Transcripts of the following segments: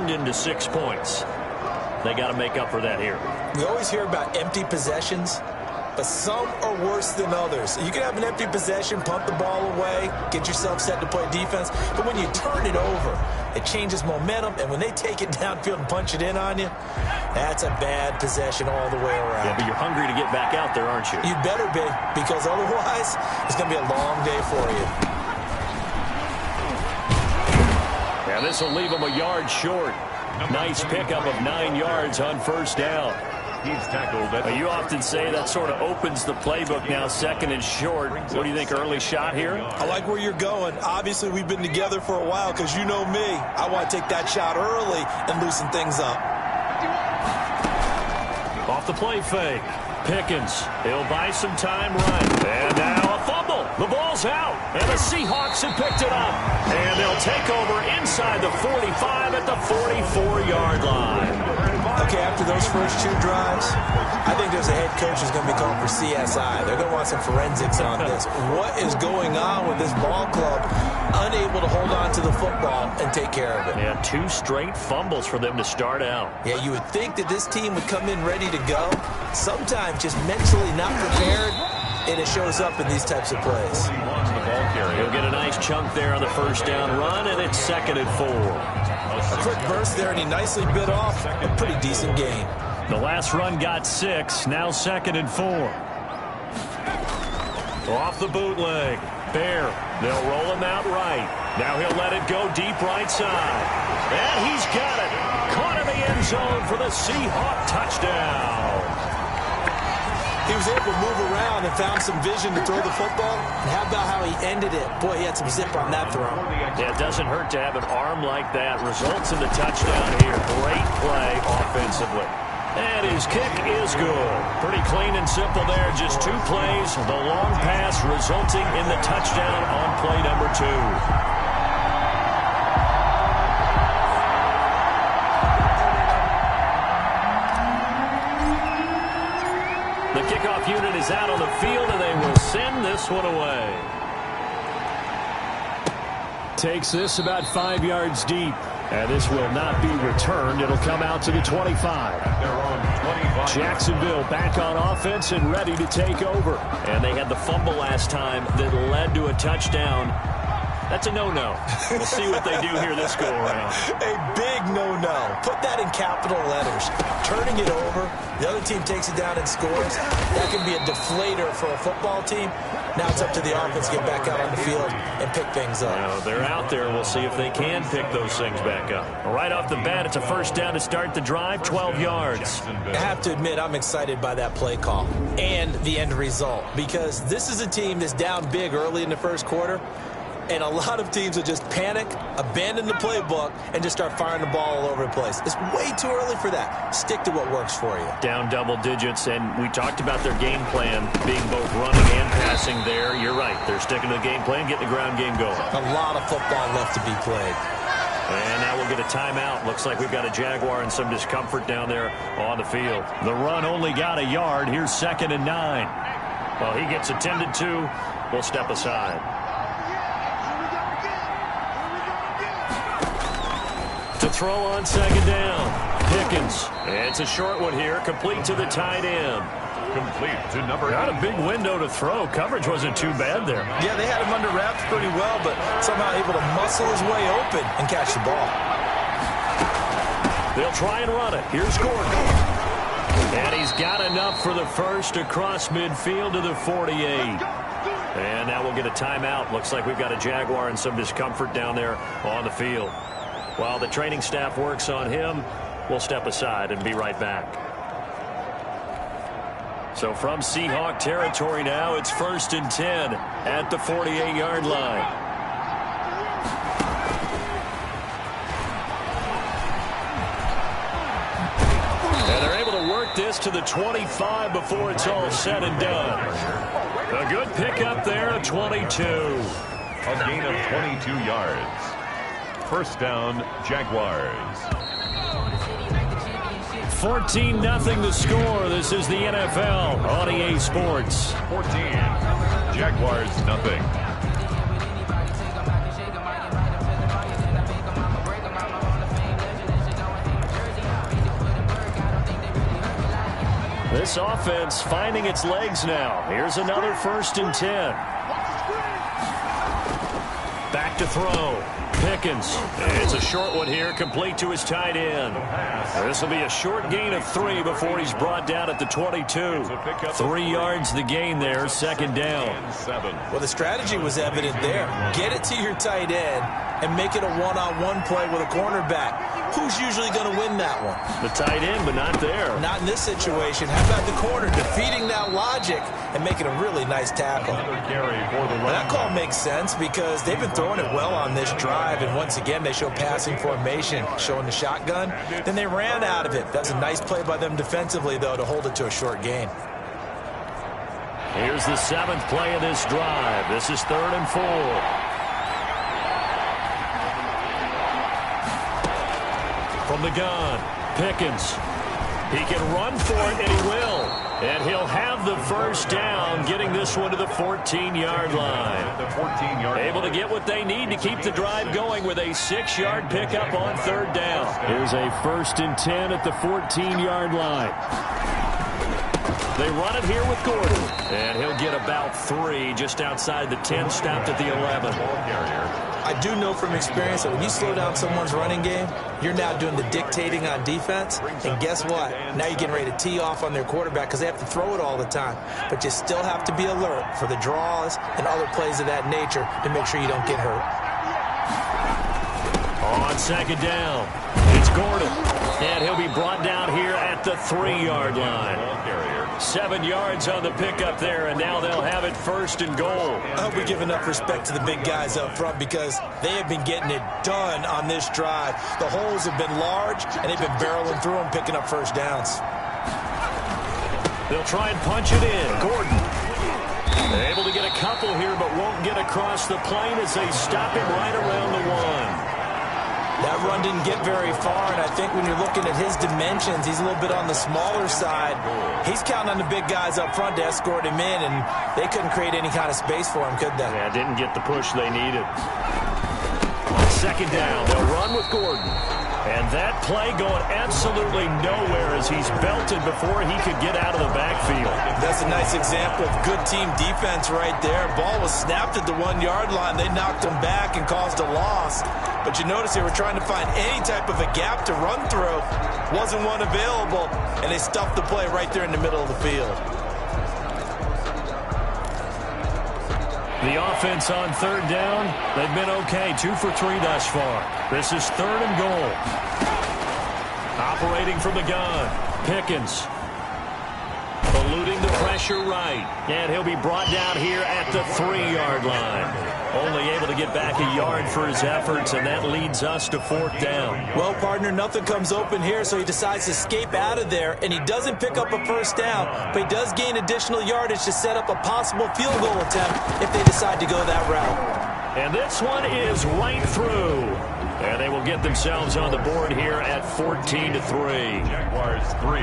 turned into 6 points. They got to make up for that here. We always hear about empty possessions, but some are worse than others. You can have an empty possession, pump the ball away, get yourself set to play defense, but when you turn it over, it changes momentum, and when they take it downfield and punch it in on you, that's a bad possession all the way around. Yeah, but you're hungry to get back out there, aren't you? You better be, because otherwise, it's going to be a long day for you. Yeah, this will leave them a yard short. Nice pickup of 9 yards on first down. He's tackled. You often say that sort of opens the playbook now, 2nd and short. What do you think, early shot here? I like where you're going. Obviously, we've been together for a while because you know me. I want to take that shot early and loosen things up. Off the play fake. Pickens. He'll buy some time right. And now a fumble. The ball's out. And the Seahawks have picked it up. And they'll take over inside the 45 at the 44-yard line. Okay, after those first 2 drives, I think there's a head coach who's going to be called for CSI. They're going to want some forensics on this. What is going on with this ball club unable to hold on to the football and take care of it? Yeah, 2 straight fumbles for them to start out. Yeah, you would think that this team would come in ready to go. Sometimes just mentally not prepared, and it shows up in these types of plays. He'll get a nice chunk there on the first down run, and it's 2nd and 4. A quick burst there, and he nicely bit off a pretty decent gain. The last run got 6, now 2nd and 4. Off the bootleg. Bear. They'll roll him out right. Now he'll let it go deep right side. And he's got it. Caught in the end zone for the Seahawk touchdown. He was able to move around and found some vision to throw the football. And how about how he ended it? Boy, he had some zip on that throw. Yeah, it doesn't hurt to have an arm like that. Results in the touchdown here. Great play offensively. And his kick is good. Pretty clean and simple there. Just 2 plays. The long pass resulting in the touchdown on play number 2. The kickoff unit is out on the field, and they will send this one away. Takes this about 5 yards deep. And this will not be returned. It'll come out to the 25. They're on 25. Jacksonville back on offense and ready to take over. And they had the fumble last time that led to a touchdown. That's a no-no. We'll see what they do here this go-around. A big no-no. Put that in capital letters. Turning it over, the other team takes it down and scores. That can be a deflator for a football team. Now it's up to the offense to get back out on the field and pick things up. Well, they're out there. We'll see if they can pick those things back up. Right off the bat, it's a first down to start the drive, 12 yards. I have to admit, I'm excited by that play call and the end result, because this is a team that's down big early in the first quarter. And a lot of teams will just panic, abandon the playbook, and just start firing the ball all over the place. It's way too early for that. Stick to what works for you. Down double digits, and we talked about their game plan being both running and passing there. You're right. They're sticking to the game plan, getting the ground game going. A lot of football left to be played. And now we'll get a timeout. Looks like we've got a Jaguar and some discomfort down there on the field. The run only got a yard. Here's 2nd and 9. Well, he gets attended to. We'll step aside. To throw on 2nd down. Pickens. It's a short one here. Complete to the tight end. Complete to number 8. Not a big window to throw. Coverage wasn't too bad there. Yeah, they had him under wraps pretty well, but somehow able to muscle his way open and catch the ball. They'll try and run it. Here's Gordon. And he's got enough for the first across midfield to the 48. And now we'll get a timeout. Looks like we've got a Jaguar and some discomfort down there on the field. While the training staff works on him, we'll step aside and be right back. So from Seahawk territory now, it's 1st and 10 at the 48-yard line. And they're able to work this to the 25 before it's all said and done. A good pickup there at 22. A gain of 22 yards. First down, Jaguars. 14-0 the score. This is the NFL on EA Sports. 14. Jaguars nothing. This offense finding its legs now. Here's another 1st and 10. Back to throw. Pickens. It's a short one here, complete to his tight end. This will be a short gain of 3 before he's brought down at the 22. 3 yards the gain there, 2nd down. Well, the strategy was evident there. Get it to your tight end and make it a one-on-one play with a cornerback. Who's usually going to win that one? The tight end, but not there. Not in this situation. How about the corner defeating that logic and making a really nice tackle? That call makes sense because they've been throwing it well on this drive, and once again they show passing formation, showing the shotgun. Then they ran out of it. That's a nice play by them defensively, though, to hold it to a short gain. Here's the 7th play of this drive. This is 3rd and 4. From the gun, Pickens. He can run for it, and he will. And he'll have the 1st down, getting this one to the 14-yard line. Able to get what they need to keep the drive going with a 6-yard pickup on 3rd down. Here's a 1st and 10 at the 14-yard line. They run it here with Gordon. And he'll get about 3 just outside the 10, stopped at the 11. I do know from experience that when you slow down someone's running game, you're now doing the dictating on defense. And guess what? Now you're getting ready to tee off on their quarterback because they have to throw it all the time. But you still have to be alert for the draws and other plays of that nature to make sure you don't get hurt. On 2nd down, it's Gordon. And he'll be brought down here at the 3-yard line. 7 yards on the pickup there, and now they'll have it 1st and goal. I hope we give enough respect to the big guys up front because they have been getting it done on this drive. The holes have been large, and they've been barreling through them, picking up 1st downs. They'll try and punch it in. Gordon. They're able to get a couple here, but won't get across the plane as they stop him right around the 1. That run didn't get very far, and I think when you're looking at his dimensions, he's a little bit on the smaller side. He's counting on the big guys up front to escort him in, and they couldn't create any kind of space for him, could they? Yeah, didn't get the push they needed. On 2nd down, they'll run with Gordon. And that play going absolutely nowhere as he's belted before he could get out of the backfield. That's a nice example of good team defense right there. Ball was snapped at the 1-yard line. They knocked him back and caused a loss. But you notice they were trying to find any type of a gap to run through. Wasn't one available, and they stuffed the play right there in the middle of the field. The offense on 3rd down, they've been okay. 2 for 3 thus far. This is 3rd and goal. Operating from the gun, Pickens. Eluding the pressure right. And he'll be brought down here at the 3-yard line. Only able to get back a yard for his efforts, and that leads us to 4th down. Well, partner, nothing comes open here, so he decides to escape out of there, and he doesn't pick up a 1st down, but he does gain additional yardage to set up a possible field goal attempt if they decide to go that route. And this one is right through. And they will get themselves on the board here at 14-3. Jaguars 3.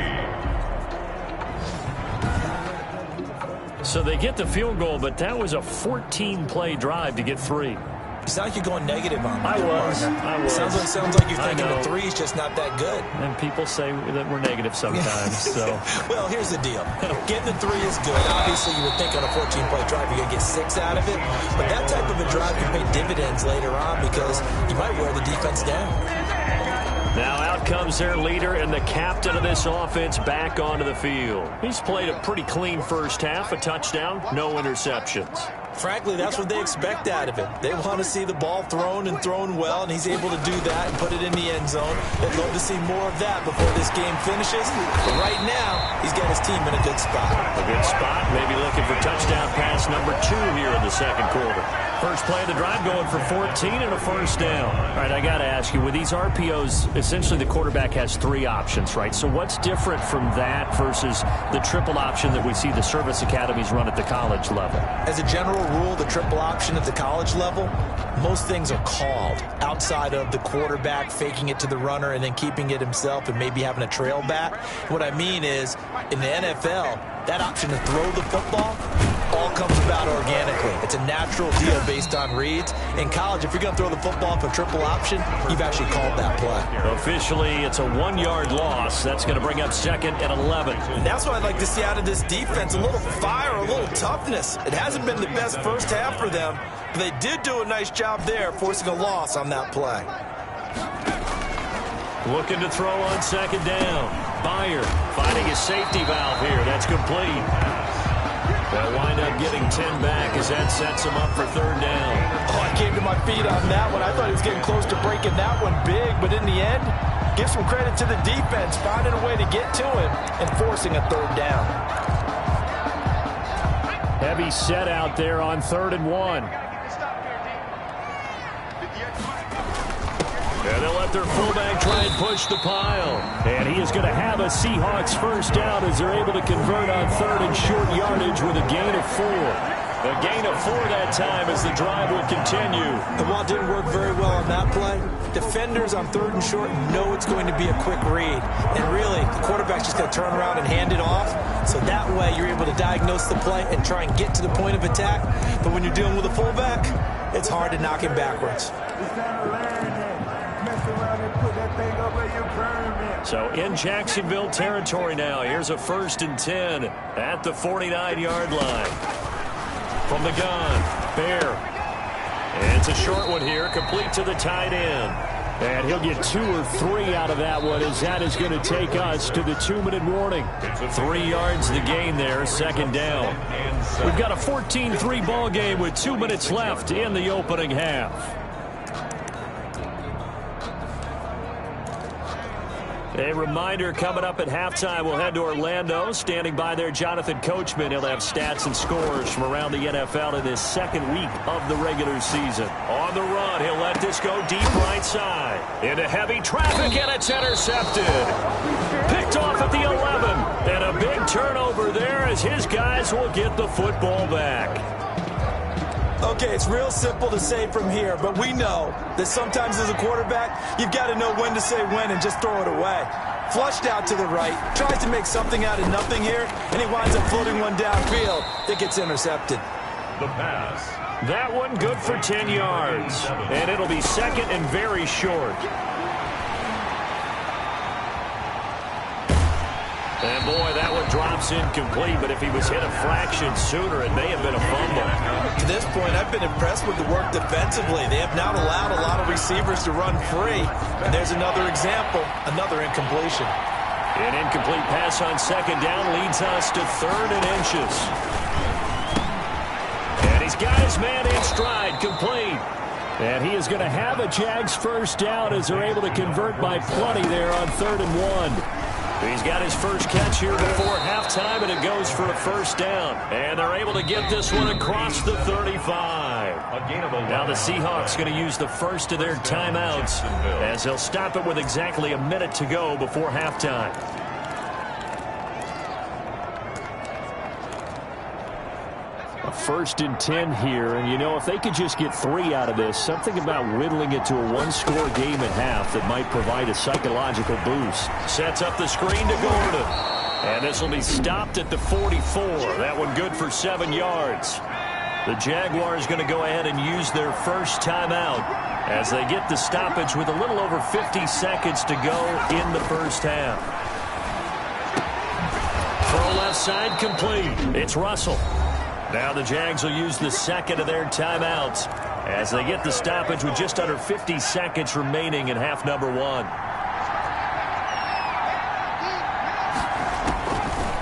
So they get the field goal, but that was a 14-play drive to get 3. It sounds like you're going negative on me. I was. Sounds like you're thinking the 3 is just not that good. And people say that we're negative sometimes. So, well, here's the deal. Getting the 3 is good. Obviously, you would think on a 14-play drive you're going to get 6 out of it. But that type of a drive can pay dividends later on because you might wear the defense down. Now out comes their leader and the captain of this offense back onto the field. He's played a pretty clean first half, a touchdown, no interceptions. Frankly, that's what they expect out of him. They want to see the ball thrown and thrown well, and he's able to do that and put it in the end zone. They'd love to see more of that before this game finishes. But right now, he's got his team in a good spot. A good spot, maybe looking for touchdown pass number 2 here in the 2nd quarter. First play of the drive going for 14 and a 1st down. All right, I got to ask you, with these RPOs, essentially the quarterback has 3 options, right? So what's different from that versus the triple option that we see the service academies run at the college level? As a general rule, the triple option at the college level, most things are called outside of the quarterback faking it to the runner and then keeping it himself and maybe having a trail back. What I mean is, in the NFL, that option to throw the football all comes about organically. It's a natural deal based on reads. In college, if you're going to throw the football for triple option, you've actually called that play. Officially, it's a 1-yard loss. That's going to bring up 2nd and 11. And that's what I'd like to see out of this defense, a little fire, a little toughness. It hasn't been the best first half for them, but they did do a nice job there, forcing a loss on that play. Looking to throw on 2nd down. Byer finding his safety valve here. That's complete. They'll wind up getting 10 back as that sets him up for 3rd down. Oh, I came to my feet on that one. I thought he was getting close to breaking that one big, but in the end, give some credit to the defense, finding a way to get to him and forcing a 3rd down. Heavy set out there on 3rd and 1. And they'll let their fullback try and push the pile. And he is going to have a Seahawks first down as they're able to convert on 3rd and short yardage with a gain of 4. A gain of 4 that time as the drive will continue. And while it didn't work very well on that play, defenders on 3rd and short know it's going to be a quick read. And really, the quarterback's just going to turn around and hand it off. So that way you're able to diagnose the play and try and get to the point of attack. But when you're dealing with a fullback, it's hard to knock him backwards. So in Jacksonville territory now. Here's a 1st and 10 at the 49-yard line. From the gun, Bear. And it's a short one here, complete to the tight end. And he'll get 2 or 3 out of that one as that is going to take us to the 2-minute warning. 3 yards the gain there, 2nd down. We've got a 14-3 ball game with 2 minutes left in the opening half. A reminder, coming up at halftime, we'll head to Orlando. Standing by there, Jonathan Coachman. He'll have stats and scores from around the NFL in this 2nd week of the regular season. On the run, he'll let this go deep right side. Into heavy traffic, and it's intercepted. Picked off at the 11. And a big turnover there as his guys will get the football back. Okay, it's real simple to say from here, but we know that sometimes as a quarterback, you've got to know when to say when and just throw it away. Flushed out to the right, tries to make something out of nothing here, and he winds up floating one downfield that gets intercepted. The pass. That one good for 10 yards, and it'll be 2nd and very short. And boy, that one drops incomplete, but if he was hit a fraction sooner, it may have been a fumble. To this point, I've been impressed with the work defensively. They have not allowed a lot of receivers to run free. And there's another example, another incompletion. An incomplete pass on 2nd down leads us to 3rd and inches. And he's got his man in stride, complete. And he is going to have a Jags first down as they're able to convert by plenty there on 3rd and 1. He's got his first catch here before halftime, and it goes for a first down. And they're able to get this one across the 35. Now the Seahawks going to use the first of their timeouts as they'll stop it with exactly a minute to go before halftime. A 1st and 10 here, and you know, if they could just get 3 out of this, something about whittling it to a 1-score game at half that might provide a psychological boost. Sets up the screen to Gordon. And this will be stopped at the 44. That one good for 7 yards. The Jaguars going to go ahead and use their first timeout as they get the stoppage with a little over 50 seconds to go in the first half. Throw left side complete. It's Russell. Now the Jags will use the 2nd of their timeouts as they get the stoppage with just under 50 seconds remaining in half number 1.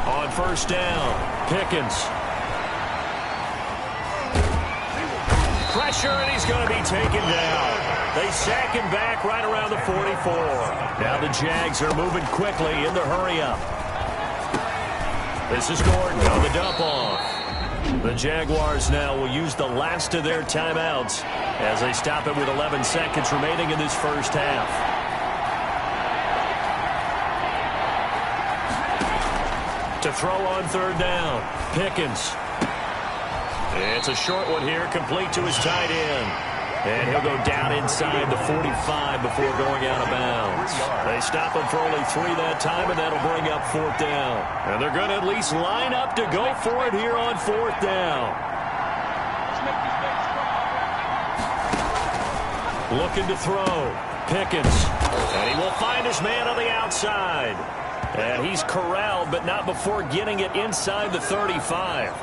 On first down, Pickens. Pressure, and he's going to be taken down. They sack him back right around the 44. Now the Jags are moving quickly in the hurry-up. This is Gordon on the dump-off. The Jaguars now will use the last of their timeouts as they stop it with 11 seconds remaining in this first half. To throw on 3rd down, Pickens. It's a short one here, complete to his tight end. And he'll go down inside the 45 before going out of bounds. They stop him for only 3 that time, and that'll bring up 4th down. And they're going to at least line up to go for it here on 4th down. Looking to throw. Pickens. And he will find his man on the outside. And he's corralled, but not before getting it inside the 35.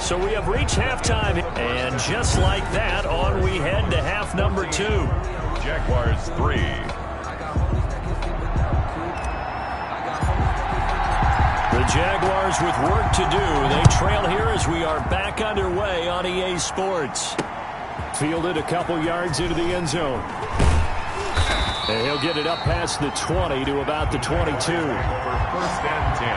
So we have reached halftime, and just like that, on we head to half number 2. Jaguars 3. The Jaguars with work to do. They trail here as we are back underway on EA Sports. Fielded a couple yards into the end zone. And he'll get it up past the 20 to about the 22. Over 1st and 10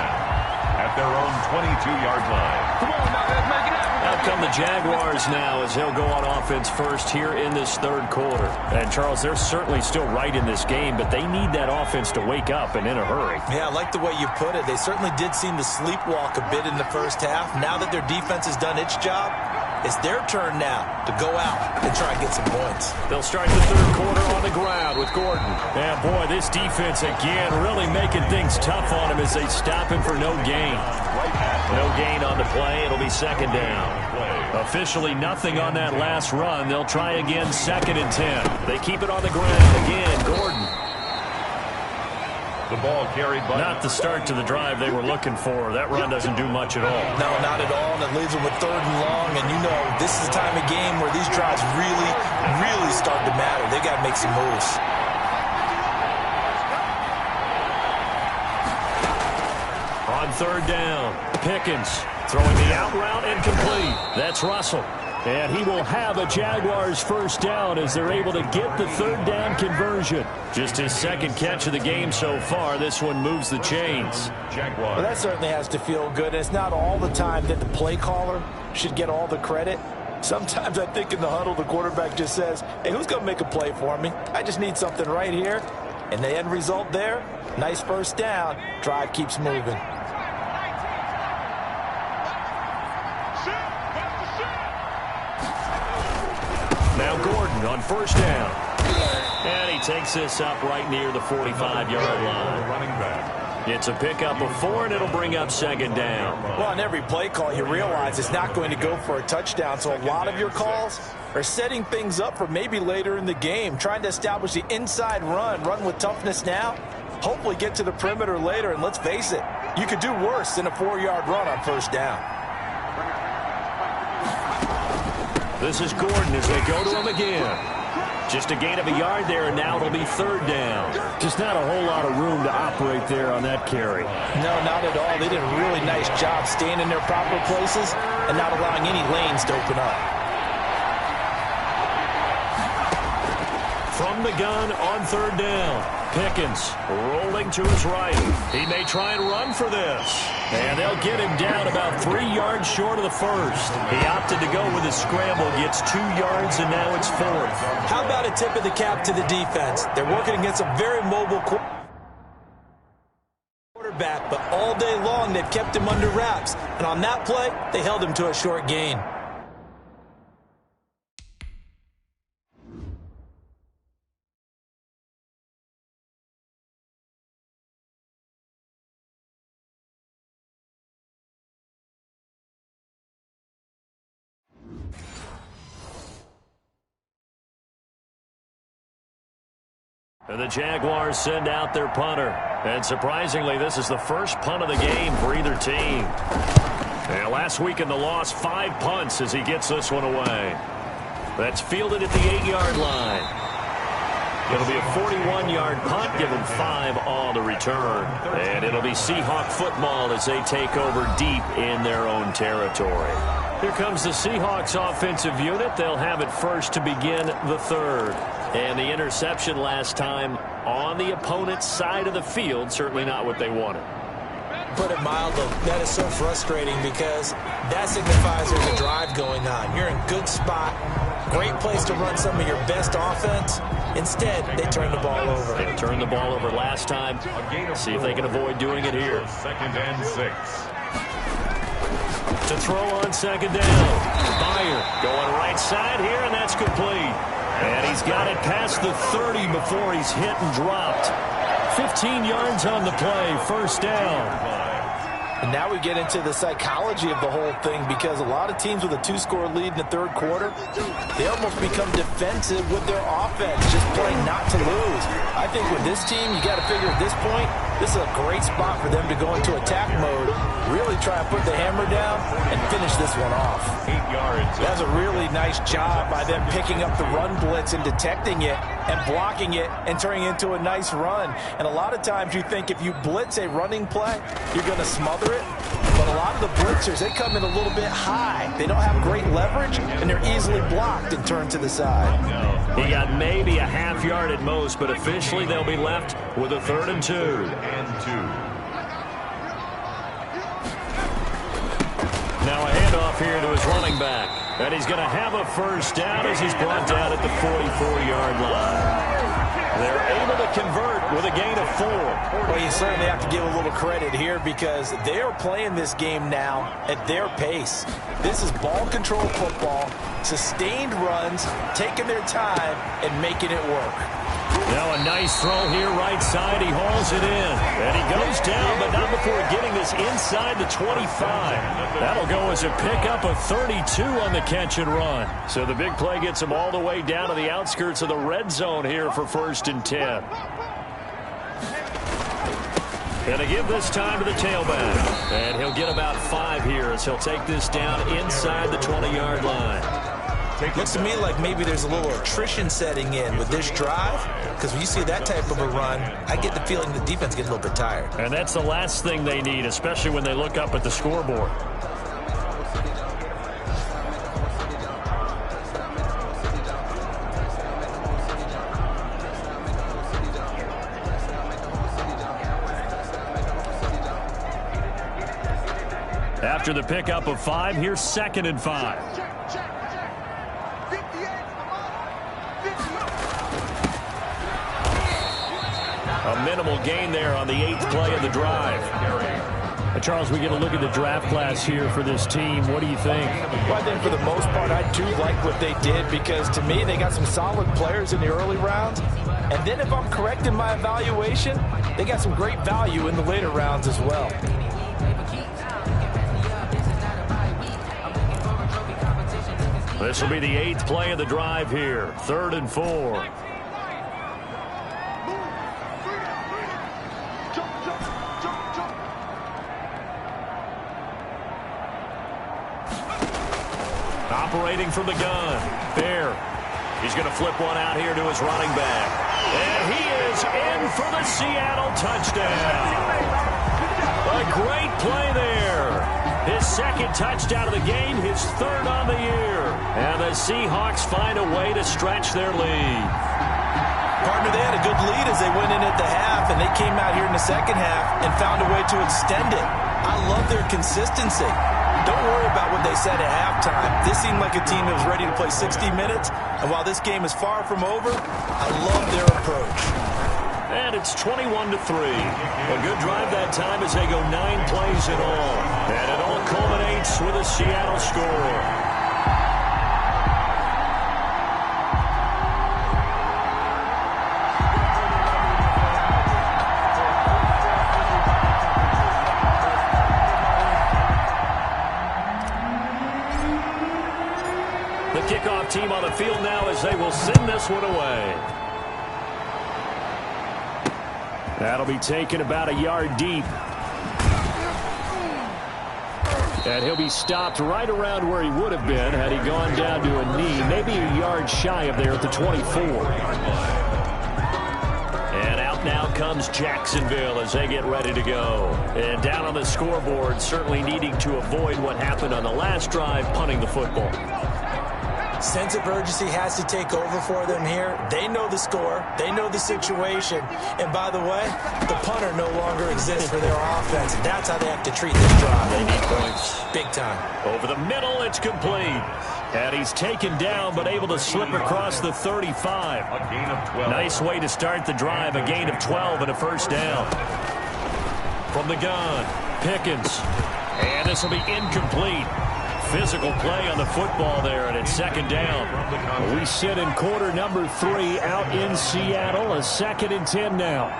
at their own 22-yard line. Come on, now, let's make it happen. Out come the Jaguars now as he'll go on offense first here in this 3rd quarter. And, Charles, they're certainly still right in this game, but they need that offense to wake up and in a hurry. Yeah, I like the way you put it. They certainly did seem to sleepwalk a bit in the first half. Now that their defense has done its job, it's their turn now to go out and try and get some points. They'll start the 3rd quarter on the ground with Gordon. And, boy, this defense again really making things tough on him as they stop him for no gain. No gain on the play. It'll be 2nd down. Officially nothing on that last run. They'll try again 2nd and 10. They keep it on the ground again. Gordon. The ball carried by... Not the start to the drive they were looking for. That run doesn't do much at all. No, not at all, and it leaves them with 3rd and long. And, you know, this is the time of game where these drives really, really start to matter. They got to make some moves. On 3rd down, Pickens throwing the out route incomplete. That's Russell. And he will have a Jaguars 1st down as they're able to get the 3rd down conversion. Just his 2nd catch of the game so far. This one moves the chains. Well, that certainly has to feel good. It's not all the time that the play caller should get all the credit. Sometimes I think in the huddle the quarterback just says, hey, who's going to make a play for me? I just need something right here. And the end result there, nice 1st down. Drive keeps moving. Now Gordon on 1st down. And he takes this up right near the 45-yard line. Running back. It's a pickup of 4, and it'll bring up 2nd down. Well, on every play call, you realize it's not going to go for a touchdown. So a lot of your calls are setting things up for maybe later in the game, trying to establish the inside run with toughness now, hopefully get to the perimeter later. And let's face it, you could do worse than a 4-yard run on 1st down. This is Gordon as they go to him again. Just a gain of a yard there, and now it'll be 3rd down. Just not a whole lot of room to operate there on that carry. No, not at all. They did a really nice job staying in their proper places and not allowing any lanes to open up. From the gun on 3rd down, Pickens rolling to his right. He may try and run for this. And they'll get him down about 3 yards short of the 1st. He opted to go with his scramble, gets 2 yards, and now it's 4th. How about a tip of the cap to the defense? They're working against a very mobile quarterback, but all day long they've kept him under wraps. And on that play, they held him to a short gain. And the Jaguars send out their punter. And surprisingly, this is the first punt of the game for either team. And last week in the loss, 5 punts as he gets this one away. That's fielded at the 8-yard line. It'll be a 41-yard punt, give them 5 on the return. And it'll be Seahawk football as they take over deep in their own territory. Here comes the Seahawks offensive unit. They'll have it first to begin the 3rd. And the interception last time on the opponent's side of the field, certainly not what they wanted. Put it mildly, that is so frustrating because that signifies there's a drive going on. You're in good spot, great place to run some of your best offense. Instead, they turn the ball over. They turned the ball over last time. See if they can avoid doing it here. 2nd and 6. To throw on second down. Meyer going right side here, and that's complete. And he's got it past the 30 before he's hit and dropped. 15 yards on the play, first down. And now we get into the psychology of the whole thing, because a lot of teams with a 2-score lead in the third quarter, they almost become defensive with their offense, just playing not to lose. I think with this team, you got to figure at this point, this is a great spot for them to go into attack mode, really try to put the hammer down and finish this one off. 8 yards. That's a really nice job by them picking up the run blitz and detecting it and blocking it and turning it into a nice run. And a lot of times you think if you blitz a running play, you're going to smother it. But a lot of the blitzers, they come in a little bit high. They don't have great leverage, and they're easily blocked and turned to the side. He got maybe a half yard at most, but officially they'll be left with a 3rd and 2. Now a handoff here to his running back. And he's going to have a first down as he's brought down at the 44-yard line. They're able to convert with a gain of 4. Well, you certainly have to give a little credit here, because they are playing this game now at their pace. This is ball control football, sustained runs, taking their time, and making it work. Now a nice throw here right side. He hauls it in. And he goes down, but not before getting this inside the 25. That'll go as a pickup of 32 on the catch and run. So the big play gets him all the way down to the outskirts of the red zone here for 1st and 10. And to give this time to the tailback. And he'll get about 5 here as he'll take this down inside the 20-yard line. Looks to me like maybe there's a little attrition setting in with this drive, because when you see that type of a run, I get the feeling the defense gets a little bit tired. And that's the last thing they need, especially when they look up at the scoreboard. After the pickup of 5, here's 2nd and 5. A minimal gain there on the 8th play of the drive. Charles, we get a look at the draft class here for this team. What do you think? Well, I think for the most part, I do like what they did, because to me, they got some solid players in the early rounds. And then if I'm correct in my evaluation, they got some great value in the later rounds as well. This will be the 8th play of the drive here. 3rd and 4. Operating from the gun. Bear. He's going to flip one out here to his running back. And he is in for the Seattle touchdown. A great play there. His 2nd touchdown of the game, his 3rd on the year. And the Seahawks find a way to stretch their lead. Partner, they had a good lead as they went in at the half, and they came out here in the second half and found a way to extend it. I love their consistency. Don't worry about what they said at halftime. This seemed like a team that was ready to play 60 minutes, and while this game is far from over, I love their approach. And it's 21-3. A good drive that time as they go 9 plays in all. And it all culminates with a Seattle score. The kickoff team on the field now as they will send this one away. That'll be taken about a yard deep. And he'll be stopped right around where he would have been had he gone down to a knee, maybe a yard shy of there at the 24. And out now comes Jacksonville as they get ready to go. And down on the scoreboard, certainly needing to avoid what happened on the last drive, punting the football. Sense of urgency has to take over for them here. They know the score. They know the situation. And by the way, the punter no longer exists for their offense. That's how they have to treat this drive. They need points. Big time. Over the middle, it's complete. And he's taken down, but able to slip across the 35. A gain of 12. Nice way to start the drive. A gain of 12 and a first down. From the gun, Pickens. And this will be incomplete. Physical play on the football there, and it's second down. We sit in quarter number 3 out in Seattle. A 2nd and 10 now.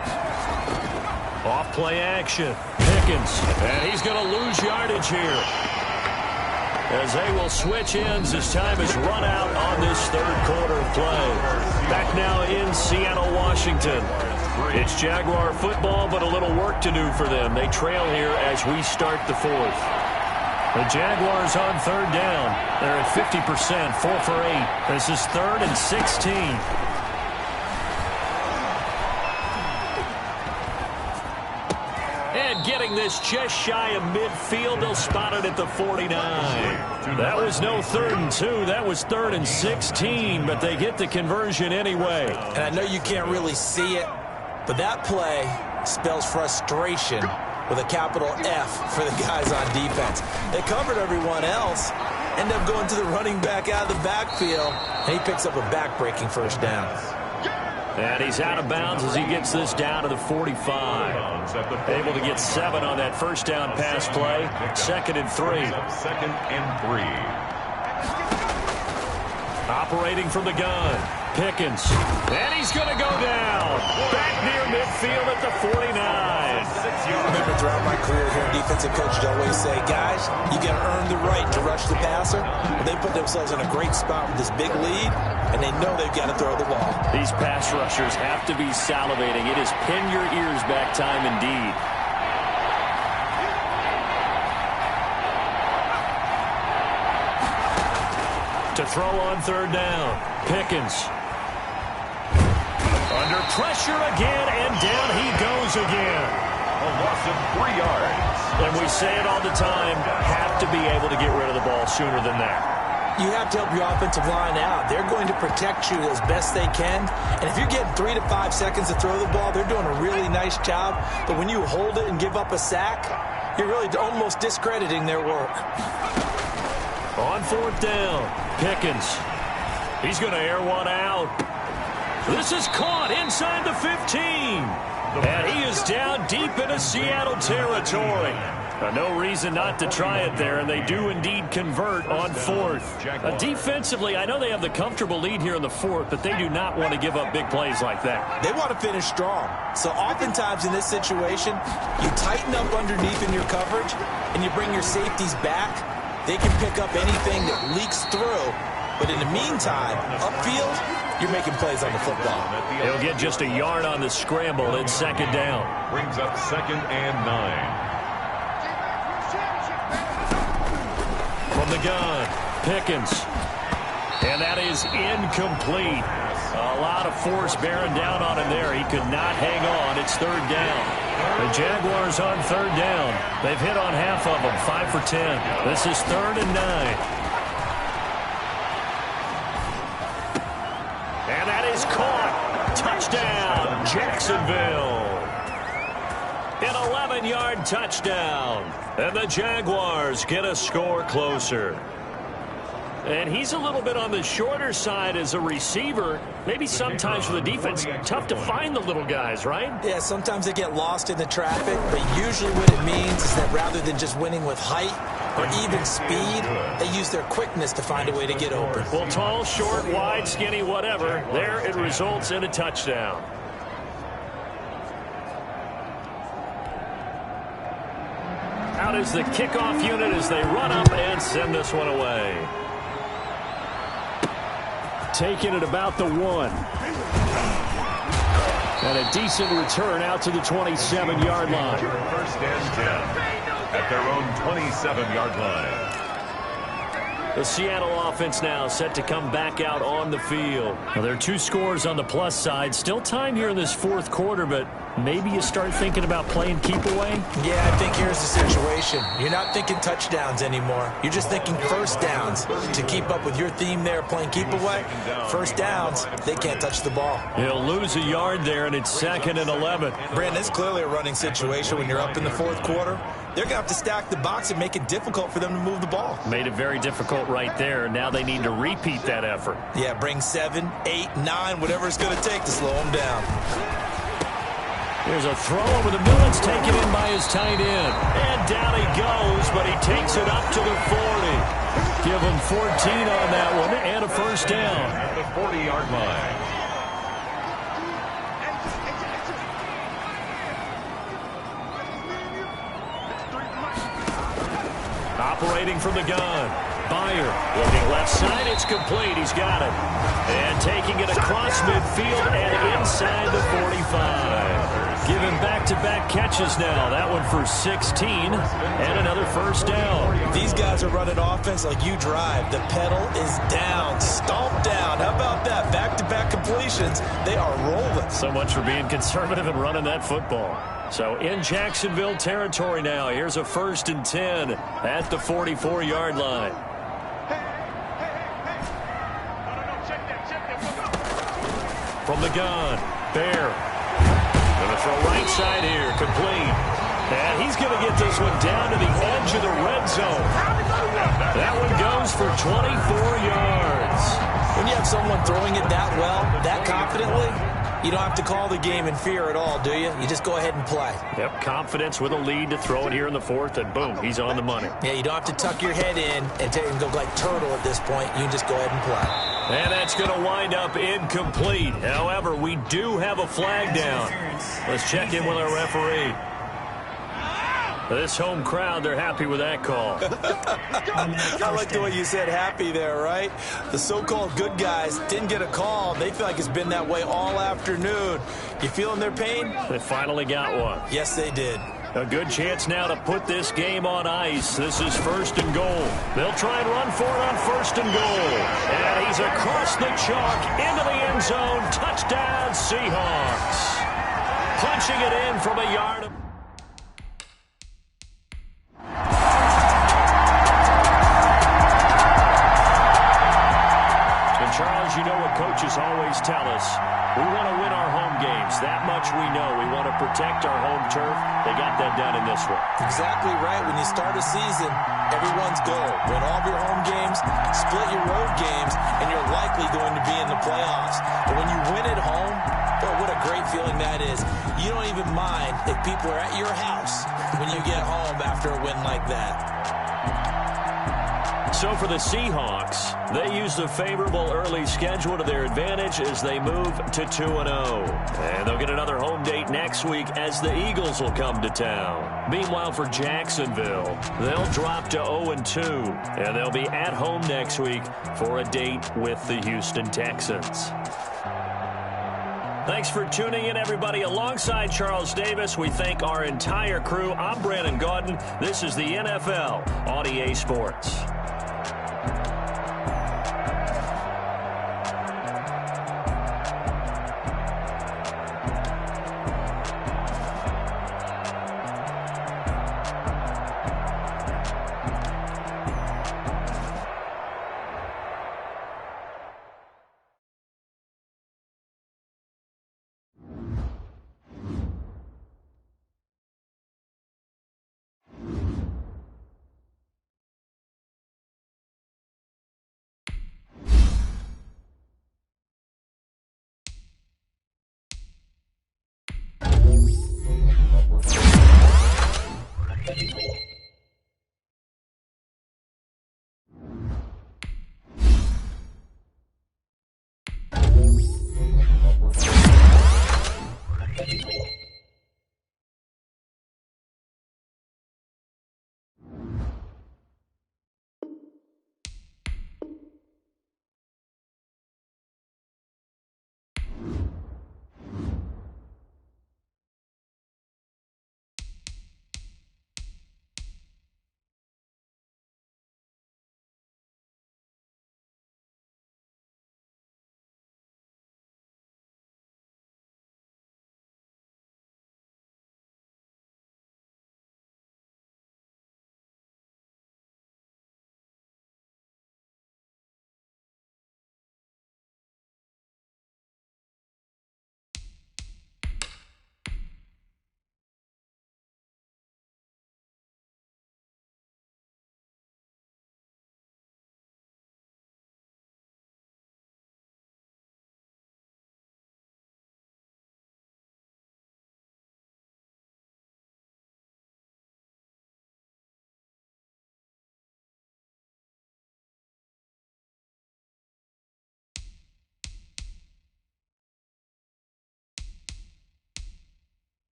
Off play action. Pickens. And he's going to lose yardage here, as they will switch ends as time is run out on this third quarter of play. Back now in Seattle, Washington. It's Jaguar football, but a little work to do for them. They trail here as we start the 4th. The Jaguars on third down. They're at 50%, 4 for 8. This is 3rd and 16. And getting this just shy of midfield, they'll spot it at the 49. That was no 3rd and 2. That was 3rd and 16, but they get the conversion anyway. And I know you can't really see it, but that play spells frustration with a capital F for the guys on defense. They covered everyone else, end up going to the running back out of the backfield, and he picks up a back-breaking first down. And he's out of bounds as he gets this down to the 45. Able to get 7 on that first down pass play. 2nd and 3. 2nd and 3. Operating from the gun. Pickens. And he's going to go down. Back near midfield at the 49. Remember, throughout my career here, defensive coaches always say, guys, you got to earn the right to rush the passer. But they put themselves in a great spot with this big lead, and they know they've got to throw the ball. These pass rushers have to be salivating. It is pin your ears back time indeed. To throw on third down. Pickens. Under pressure again, and down he goes again. A loss of 3 yards. And we say it all the time, have to be able to get rid of the ball sooner than that. You have to help your offensive line out. They're going to protect you as best they can. And if you're getting 3 to 5 seconds to throw the ball, they're doing a really nice job. But when you hold it and give up a sack, you're really almost discrediting their work. On fourth down, Pickens. He's going to air one out. This is caught inside the 15. And he is down deep into Seattle territory. No reason not to try it there, and they do indeed convert on fourth. Defensively, I know they have the comfortable lead here in the 4th, but they do not want to give up big plays like that. They want to finish strong. So oftentimes in this situation, you tighten up underneath in your coverage, and you bring your safeties back. They can pick up anything that leaks through. But in the meantime, upfield, you're making plays on the football. He'll get just a yard on the scramble in second down. Brings up 2nd and 9. From the gun, Pickens. And that is incomplete. A lot of force bearing down on him there. He could not hang on. It's third down. The Jaguars on third down. They've hit on half of them, 5 for 10. This is 3rd and 9. And that is caught. Touchdown, Jacksonville. An 11-yard touchdown. And the Jaguars get a score closer. And he's a little bit on the shorter side as a receiver. Maybe sometimes for the defense, tough to find the little guys, right? Yeah, sometimes they get lost in the traffic, but usually what it means is that rather than just winning with height or even speed, they use their quickness to find a way to get open. Well, tall, short, wide, skinny, whatever, there it results in a touchdown. Out is the kickoff unit as they run up and send this one away. Taking it about the 1. And a decent return out to the 27-yard line. 1st and 10 at their own 27-yard line. The Seattle offense now set to come back out on the field. Well, there are 2 scores on the plus side. Still time here in this 4th quarter, but maybe you start thinking about playing keep away? Yeah, I think here's the situation. You're not thinking touchdowns anymore. You're just thinking first downs. To keep up with your theme there, playing keep away, first downs, they can't touch the ball. He'll lose a yard there, and it's 2nd and 11. Brandon, it's clearly a running situation when you're up in the 4th quarter. They're going to have to stack the box and make it difficult for them to move the ball. Made it very difficult right there. Now they need to repeat that effort. Yeah, bring 7, 8, 9, whatever it's going to take to slow them down. There's a throw over the middle. It's taken in by his tight end. And down he goes, but he takes it up to the 40. Give him 14 on that one and a first down. At the 40-yard line. Operating from the gun. Byer looking left side. It's complete. He's got it. And taking it across midfield and inside the 45. Give him back-to-back catches now. That one for 16 and another first down. These guys are running offense like you drive. The pedal is down. Stomp down. How about that? Back-to-back completions. They are rolling. So much for being conservative and running that football. So in Jacksonville territory now. Here's a 1st and 10 at the 44-yard line. From the gun, Bear. Going to throw right side here, complete. And he's going to get this one down to the edge of the red zone. That one goes for 24 yards. When you have someone throwing it that well, that confidently, you don't have to call the game in fear at all, do you? You just go ahead and play. Yep, confidence with a lead to throw it here in the 4th, and boom, he's on the money. Yeah, you don't have to tuck your head in and go like turtle at this point. You can just go ahead and play. And that's going to wind up incomplete. However, we do have a flag down. Let's check in with our referee. This home crowd, they're happy with that call. I like the way you said happy there, right? The so-called good guys didn't get a call. They feel like it's been that way all afternoon. You feeling their pain? They finally got one. Yes, they did. A good chance now to put this game on ice. This is 1st and goal. They'll try and run for it on 1st and goal. And he's across the chalk into the end zone. Touchdown, Seahawks. Punching it in from a yard. Charles, you know what coaches always tell us. We want to win our home games. That much we know. We want to protect our home turf. They got that done in this one. Exactly right. When you start a season, everyone's goal. Win all of your home games, split your road games, and you're likely going to be in the playoffs. But when you win at home, boy, what a great feeling that is. You don't even mind if people are at your house when you get home after a win like that. So for the Seahawks, they use the favorable early schedule to their advantage as they move to 2-0. And they'll get another home date next week as the Eagles will come to town. Meanwhile, for Jacksonville, they'll drop to 0-2. And they'll be at home next week for a date with the Houston Texans. Thanks for tuning in, everybody. Alongside Charles Davis, we thank our entire crew. I'm Brandon Gaudin. This is the NFL on EA Sports.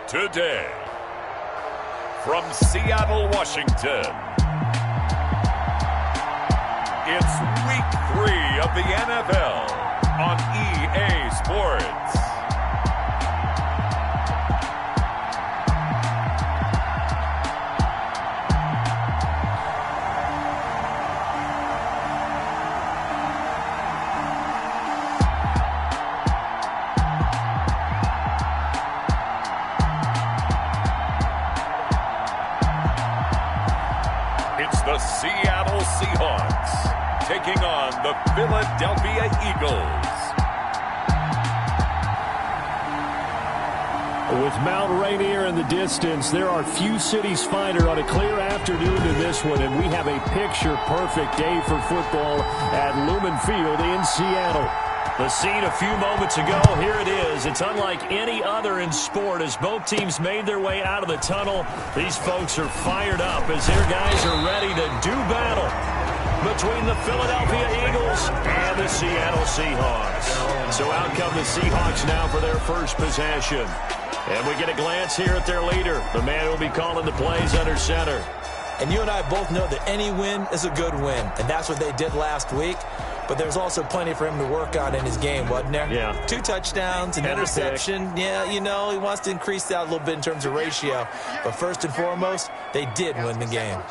today. From Seattle, Washington, it's Week 3 of the NFL on EA Sports. The Seattle Seahawks taking on the Philadelphia Eagles. With Mount Rainier in the distance, there are few cities finer on a clear afternoon than this one, and we have a picture-perfect day for football at Lumen Field in Seattle. The scene a few moments ago, here it is. It's unlike any other in sport as both teams made their way out of the tunnel. These folks are fired up as their guys are ready to do battle between the Philadelphia Eagles and the Seattle Seahawks. So out come the Seahawks now for their first possession. And we get a glance here at their leader, the man who will be calling the plays under center. And you and I both know that any win is a good win, and that's what they did last week. But there's also plenty for him to work on in his game, wasn't there? Yeah. 2 touchdowns, an interception. Yeah, you know, he wants to increase that a little bit in terms of ratio. But first and foremost, they did win the game.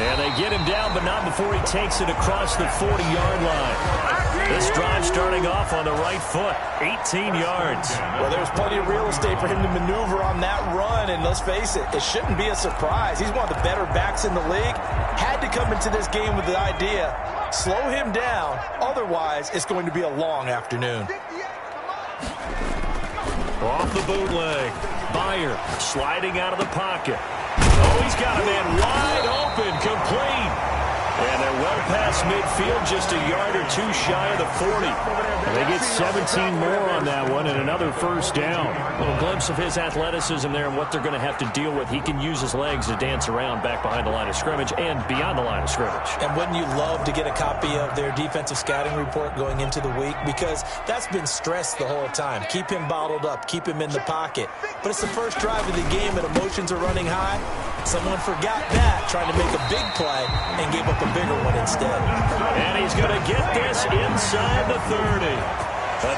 And they get him down, but not before he takes it across the 40-yard line. This drive starting off on the right foot, 18 yards. Well, there's plenty of real estate for him to maneuver on that run, and let's face it, it shouldn't be a surprise. He's one of the better backs in the league. Had to come into this game with the idea, slow him down, otherwise it's going to be a long afternoon. Off the bootleg, Bayer sliding out of the pocket. Oh, he's got a man wide open, complete. And they're well past midfield, just a yard or two shy of the 40. They get 17 more on that one and another first down. A little glimpse of his athleticism there and what they're going to have to deal with. He can use his legs to dance around back behind the line of scrimmage and beyond the line of scrimmage. And wouldn't you love to get a copy of their defensive scouting report going into the week? Because that's been stressed the whole time. Keep him bottled up. Keep him in the pocket. But it's the first drive of the game and emotions are running high. Someone forgot that, trying to make a big play, and gave up a bigger one instead. And he's going to get this inside the 30.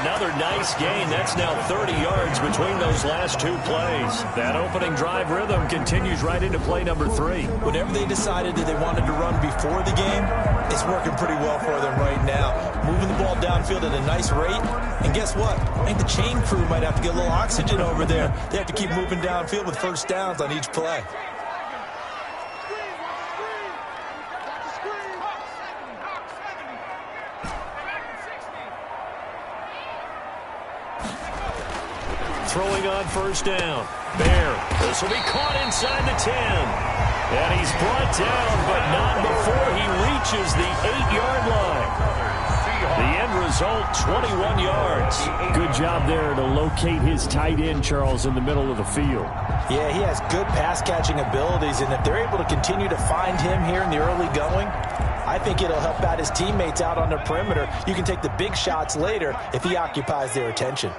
Another nice gain. That's now 30 yards between those last 2 plays. That opening drive rhythm continues right into play number 3. Whatever they decided that they wanted to run before the game, it's working pretty well for them right now. Moving the ball downfield at a nice rate. And guess what? I think the chain crew might have to get a little oxygen over there. They have to keep moving downfield with first downs on each play. Throwing on first down. Bear. This will be caught inside the 10. And he's brought down, but not before he reaches the 8-yard line. The end result, 21 yards. Good job there to locate his tight end, Charles, in the middle of the field. Yeah, he has good pass-catching abilities, and if they're able to continue to find him here in the early going, I think it'll help out his teammates out on the perimeter. You can take the big shots later if he occupies their attention.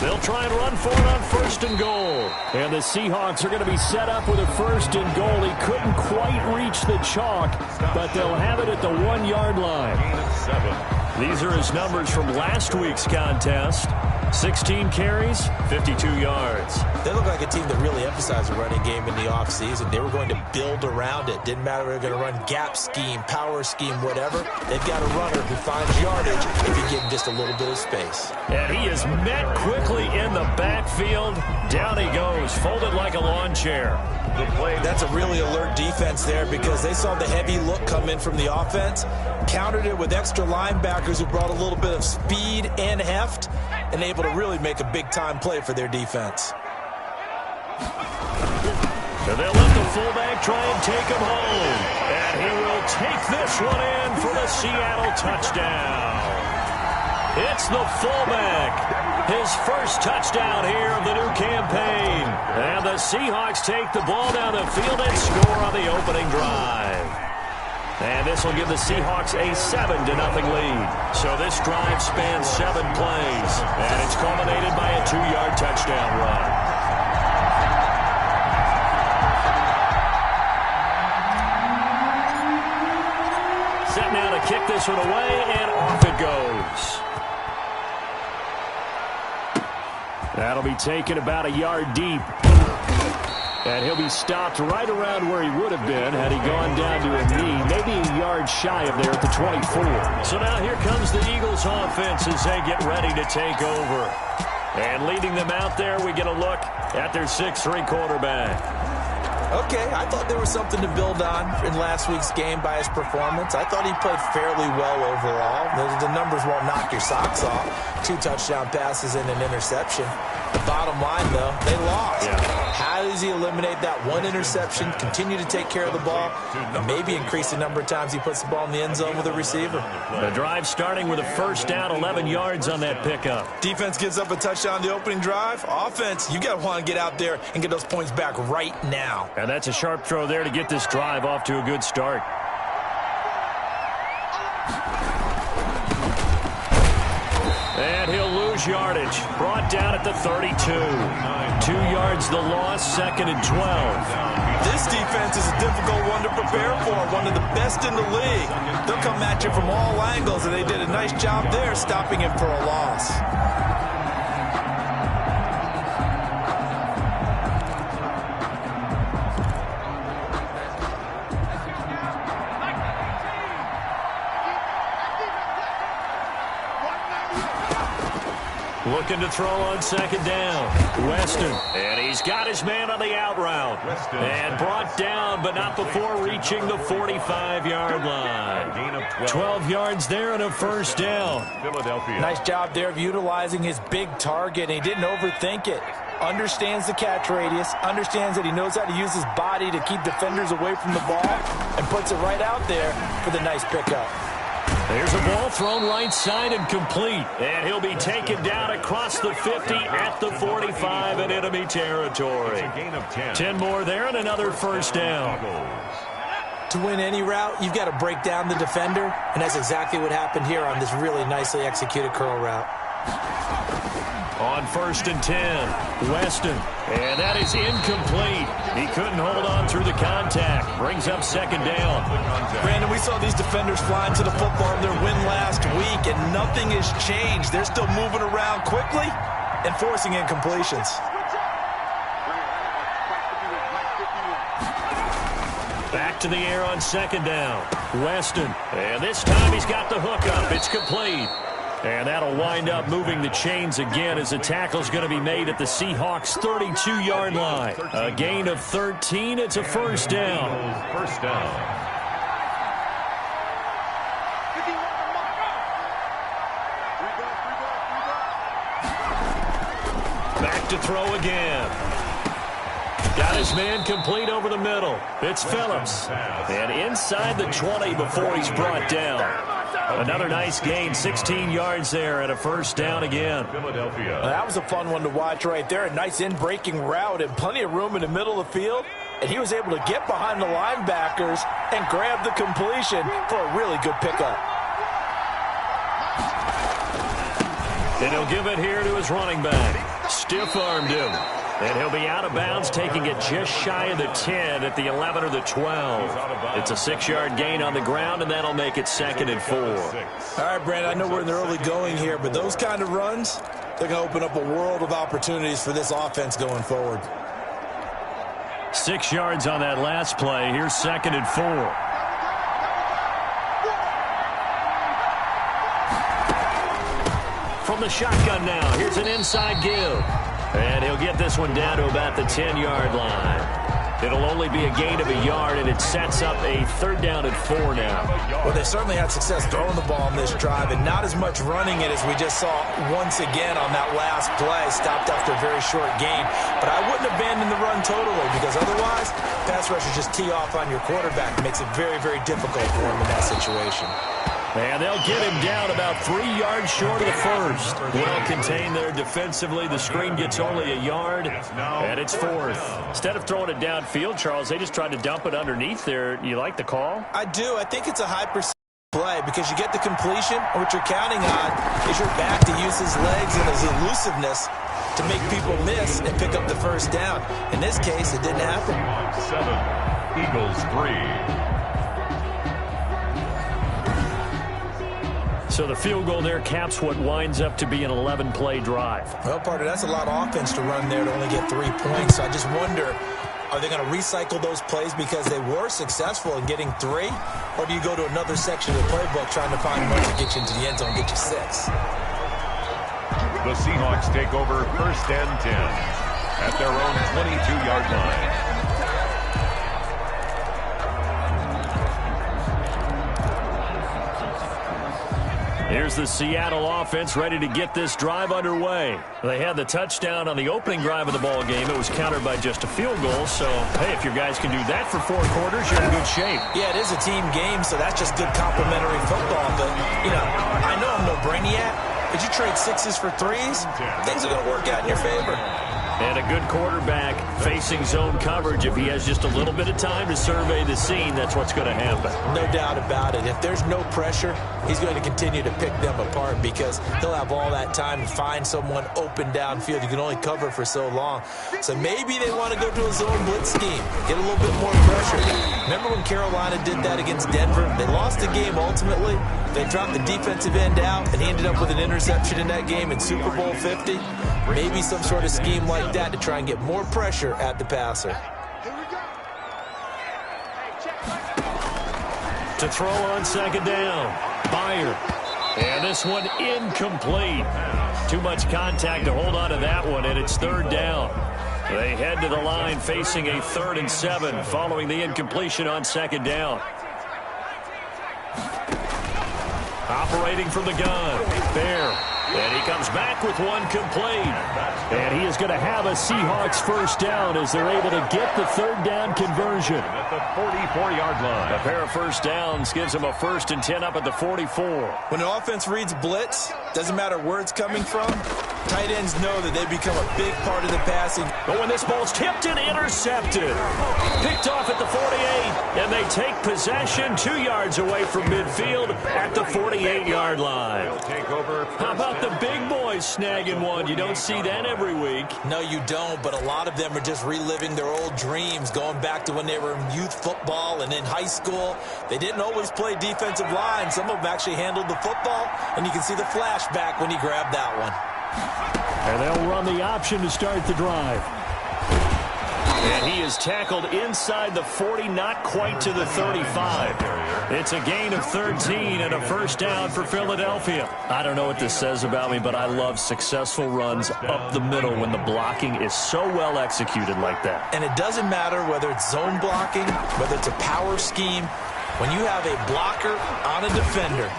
They'll try and run for it on first and goal. And the Seahawks are going to be set up with a first and goal. He couldn't quite reach the chalk, but they'll have it at the 1-yard line. These are his numbers from last week's contest. 16 carries, 52 yards. They look like a team that really emphasized the running game in the offseason. They were going to build around it. Didn't matter if they were going to run gap scheme, power scheme, whatever. They've got a runner who finds yardage if you give him just a little bit of space. And he is met quickly in the backfield. Down he goes, folded like a lawn chair. That's a really alert defense there because they saw the heavy look come in from the offense, countered it with extra linebackers who brought a little bit of speed and heft, and able to really make a big-time play for their defense. So they'll let the fullback try and take him home. And he will take this one in for the Seattle touchdown. It's the fullback. His first touchdown here of the new campaign. And the Seahawks take the ball down the field and score on the opening drive. And this will give the Seahawks a 7-0 lead. So this drive spans 7 plays. And it's culminated by a 2-yard touchdown run. Set now to kick this one away, and off it goes. That'll be taken about a yard deep. And he'll be stopped right around where he would have been had he gone down to a knee, maybe a yard shy of there at the 24. So now here comes the Eagles offense as they get ready to take over. And leading them out there, we get a look at their 6'3" quarterback. Okay, I thought there was something to build on in last week's game by his performance. I thought he played fairly well overall. The numbers won't knock your socks off. 2 touchdown passes and an interception. The bottom line, though, they lost. Yeah. How does he eliminate that one interception, continue to take care of the ball, and maybe increase the number of times he puts the ball in the end zone with a receiver? The drive starting with a first down, 11 yards on that pickup. Defense gives up a touchdown the opening drive. Offense, you got to want to get out there and get those points back right now. And that's a sharp throw there to get this drive off to a good start. And he'll lose yardage. Brought down at the 32. 2 yards the loss, 2nd and 12. This defense is a difficult one to prepare for, one of the best in the league. They'll come at you from all angles, and they did a nice job there stopping him for a loss. Looking to throw on 2nd down. Weston. And he's got his man on the out route. And brought down, but not before reaching the 45-yard line. 12 yards there and a first down. Philadelphia. Nice job there of utilizing his big target. He didn't overthink it. Understands the catch radius. Understands that he knows how to use his body to keep defenders away from the ball. And puts it right out there for the nice pickup. There's a ball thrown right side and complete. And he'll be taken down across the 50 at the 45 in enemy territory. 10 more there and another first down. To win any route, you've got to break down the defender. And that's exactly what happened here on this really nicely executed curl route. On 1st and 10, Weston. And that is incomplete. He couldn't hold on through the contact. Brings up 2nd down. Brandon, we saw these defenders flying to the football in their win last week, and nothing has changed. They're still moving around quickly and forcing incompletions. Back to the air on 2nd down. Weston. And this time he's got the hook up. It's complete. And that'll wind up moving the chains again as the tackle's going to be made at the Seahawks' 32-yard line. A gain of 13. It's a first down. First down. Back to throw again. Got his man complete over the middle. It's Phillips. And inside the 20 before he's brought down. Another nice gain, 16 yards there and a first down again. Philadelphia. That was a fun one to watch right there. A nice in-breaking route and plenty of room in the middle of the field. And he was able to get behind the linebackers and grab the completion for a really good pickup. And he'll give it here to his running back. Stiff-armed him. And he'll be out of bounds, taking it just shy of the 10 at the 11 or the 12. It's a 6-yard gain on the ground, and that'll make it 2nd and 4. All right, Brandon, I know we're in the early going here, but those kind of runs, they're going to open up a world of opportunities for this offense going forward. 6 yards on that last play. Here's 2nd and 4. From the shotgun now, here's an inside give. And he'll get this one down to about the 10-yard line. It'll only be a gain of a yard, and it sets up a 3rd down and 4 now. Well, they certainly had success throwing the ball on this drive, and not as much running it as we just saw once again on that last play. Stopped after a very short gain. But I wouldn't abandon the run totally, because otherwise, pass rushers just tee off on your quarterback. It makes it very, very difficult for him in that situation. And they'll get him down about 3 yards short of the first. Well contained there defensively. The screen gets only a yard, and it's fourth. Instead of throwing it downfield, Charles, they just tried to dump it underneath there. You like the call? I do. I think it's a high percentage play because you get the completion, and what you're counting on is your back to use his legs and his elusiveness to make people miss and pick up the first down. In this case, it didn't happen. 7, Eagles 3. So the field goal there caps what winds up to be an 11-play drive. Well, partner, that's a lot of offense to run there to only get 3 points. So I just wonder, are they going to recycle those plays because they were successful in getting 3? Or do you go to another section of the playbook trying to find one to get you into the end zone and get you 6? The Seahawks take over first and 10 at their own 22-yard line. Here's the Seattle offense ready to get this drive underway. They had the touchdown on the opening drive of the ball game. It was countered by just a field goal. So, hey, if your guys can do that for 4 quarters, you're in good shape. Yeah, it is a team game, so that's just good complimentary football. But, I know I'm no brainiac, but you trade 6s for 3s, things are going to work out in your favor. And a good quarterback facing zone coverage. If he has just a little bit of time to survey the scene, that's what's going to happen. No doubt about it. If there's no pressure, he's going to continue to pick them apart because he'll have all that time to find someone open downfield. You can only cover for so long. So maybe they want to go to a zone blitz scheme, get a little bit more pressure. Remember when Carolina did that against Denver? They lost the game ultimately. They dropped the defensive end out, and he ended up with an interception in that game in Super Bowl 50. Maybe some sort of scheme like that to try and get more pressure at the passer. To throw on second down. Fire. And this one incomplete. Too much contact to hold on to that one, and it's third down. They head to the line facing a 3rd and 7 following the incompletion on second down. Operating from the gun. There. And he comes back with one complete. And he is going to have a Seahawks first down as they're able to get the 3rd down conversion. At the 44-yard line. A pair of first downs gives him a 1st and 10 up at the 44. When the offense reads blitz, doesn't matter where it's coming from, tight ends know that they become a big part of the passing. But when this ball's tipped and intercepted, picked off at the 48, and they take possession 2 yards away from midfield at the 48-yard line. How about the big boys snagging one? You don't see that every week. No, you don't, but a lot of them are just reliving their old dreams, going back to when they were in youth football and in high school. They didn't always play defensive line. Some of them actually handled the football, and you can see the flashback when he grabbed that one. And they'll run the option to start the drive. And he is tackled inside the 40, not quite to the 35. It's a gain of 13 and a first down for Philadelphia. I don't know what this says about me, but I love successful runs up the middle when the blocking is so well executed like that. And it doesn't matter whether it's zone blocking, whether it's a power scheme. When you have a blocker on a defender,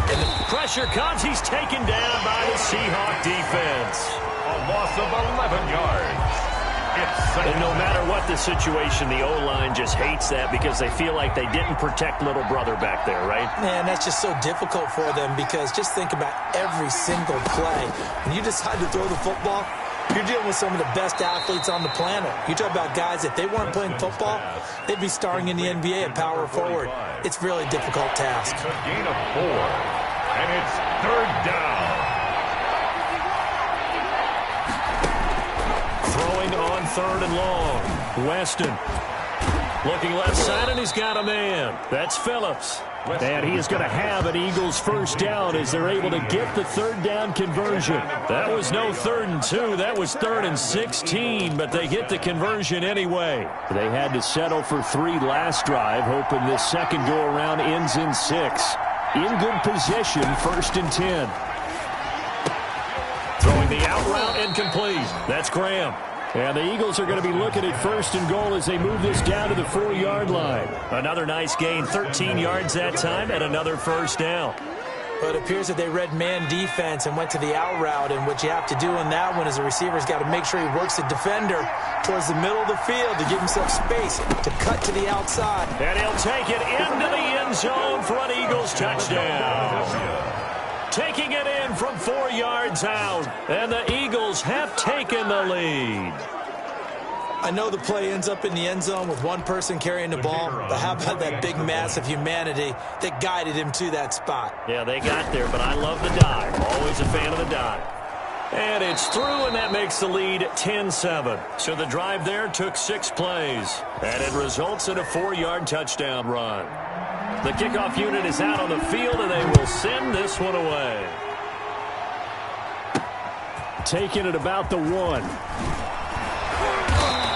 and the pressure comes, he's taken down by the Seahawk defense. A loss of 11 yards. And no matter what the situation, the O-line just hates that because they feel like they didn't protect little brother back there, right? Man, that's just so difficult for them because just think about every single play. When you decide to throw the football, you're dealing with some of the best athletes on the planet. You talk about guys, if they weren't playing football, they'd be starring in the NBA at power forward. It's a really difficult task. It's a gain of 4, and it's 3rd down. Throwing on 3rd and long. Weston looking left side, and he's got a man. That's Phillips. And he is going to have an Eagles first down as they're able to get the 3rd down conversion. That was no 3rd and 2. That was 3rd and 16, but they get the conversion anyway. They had to settle for 3 last drive, hoping this second go-around ends in 6. In good position, 1st and 10. Throwing the out route incomplete. That's Graham. And the Eagles are going to be looking at 1st and goal as they move this down to the 4-yard line. Another nice gain, 13 yards that time, and another first down. Well, it appears that they read man defense and went to the out route, and what you have to do in that one is the receiver's got to make sure he works the defender towards the middle of the field to give himself space to cut to the outside. And he'll take it into the end zone for an Eagles touchdown. Taking it in from 4 yards out, and the Eagles have taken the lead. I know the play ends up in the end zone with one person carrying the ball, but how about that big mass of humanity that guided him to that spot? Yeah, they got there, but I love the dive. Always a fan of the dive. And it's through, and that makes the lead 10-7. So the drive there took 6 plays, and it results in a 4-yard touchdown run. The kickoff unit is out on the field, and they will send this one away. Taking it about the 1.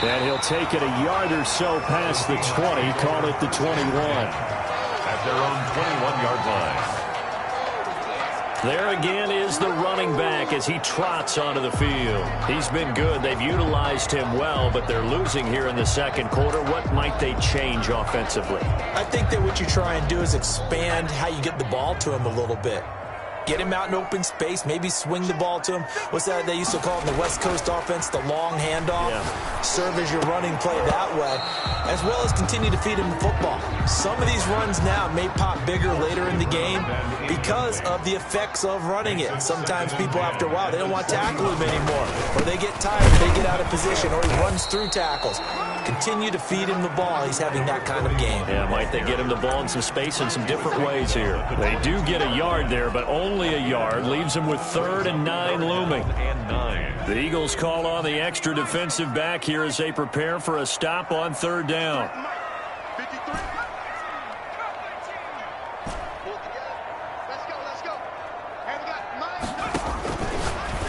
And he'll take it a yard or so past the 20, call it the 21. At their own 21-yard line. There again is the running back as he trots onto the field. He's been good. They've utilized him well, but they're losing here in the second quarter. What might they change offensively? I think that what you try and do is expand how you get the ball to him a little bit. Get him out in open space, maybe swing the ball to him. What's that they used to call it in the West Coast offense, the long handoff? Yeah. Serve as your running play that way, as well as continue to feed him the football. Some of these runs now may pop bigger later in the game because of the effects of running it. Sometimes people, after a while, they don't want to tackle him anymore, or they get tired, they get out of position, or he runs through tackles. Continue to feed him the ball. He's having that kind of game. Yeah, might they get him the ball in some space in some different ways here. They do get a yard there, but only a yard. Leaves him with 3rd and 9 looming. The Eagles call on the extra defensive back here as they prepare for a stop on 3rd down.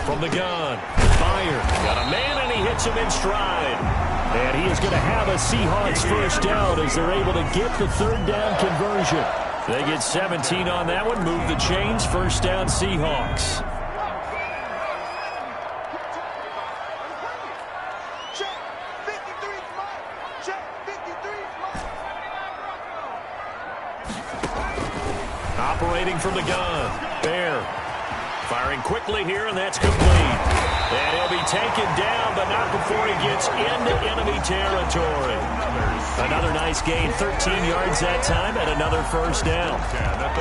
From the gun, Meyer got a man, and he hits him in stride. And he is going to have a Seahawks first down as they're able to get the 3rd down conversion. They get 17 on that one, move the chains, first down Seahawks. Operating from the gun, Bear. Firing quickly here, and that's complete. And he'll be taken down, but not before he gets into enemy territory. Another nice gain, 13 yards that time, and another first down.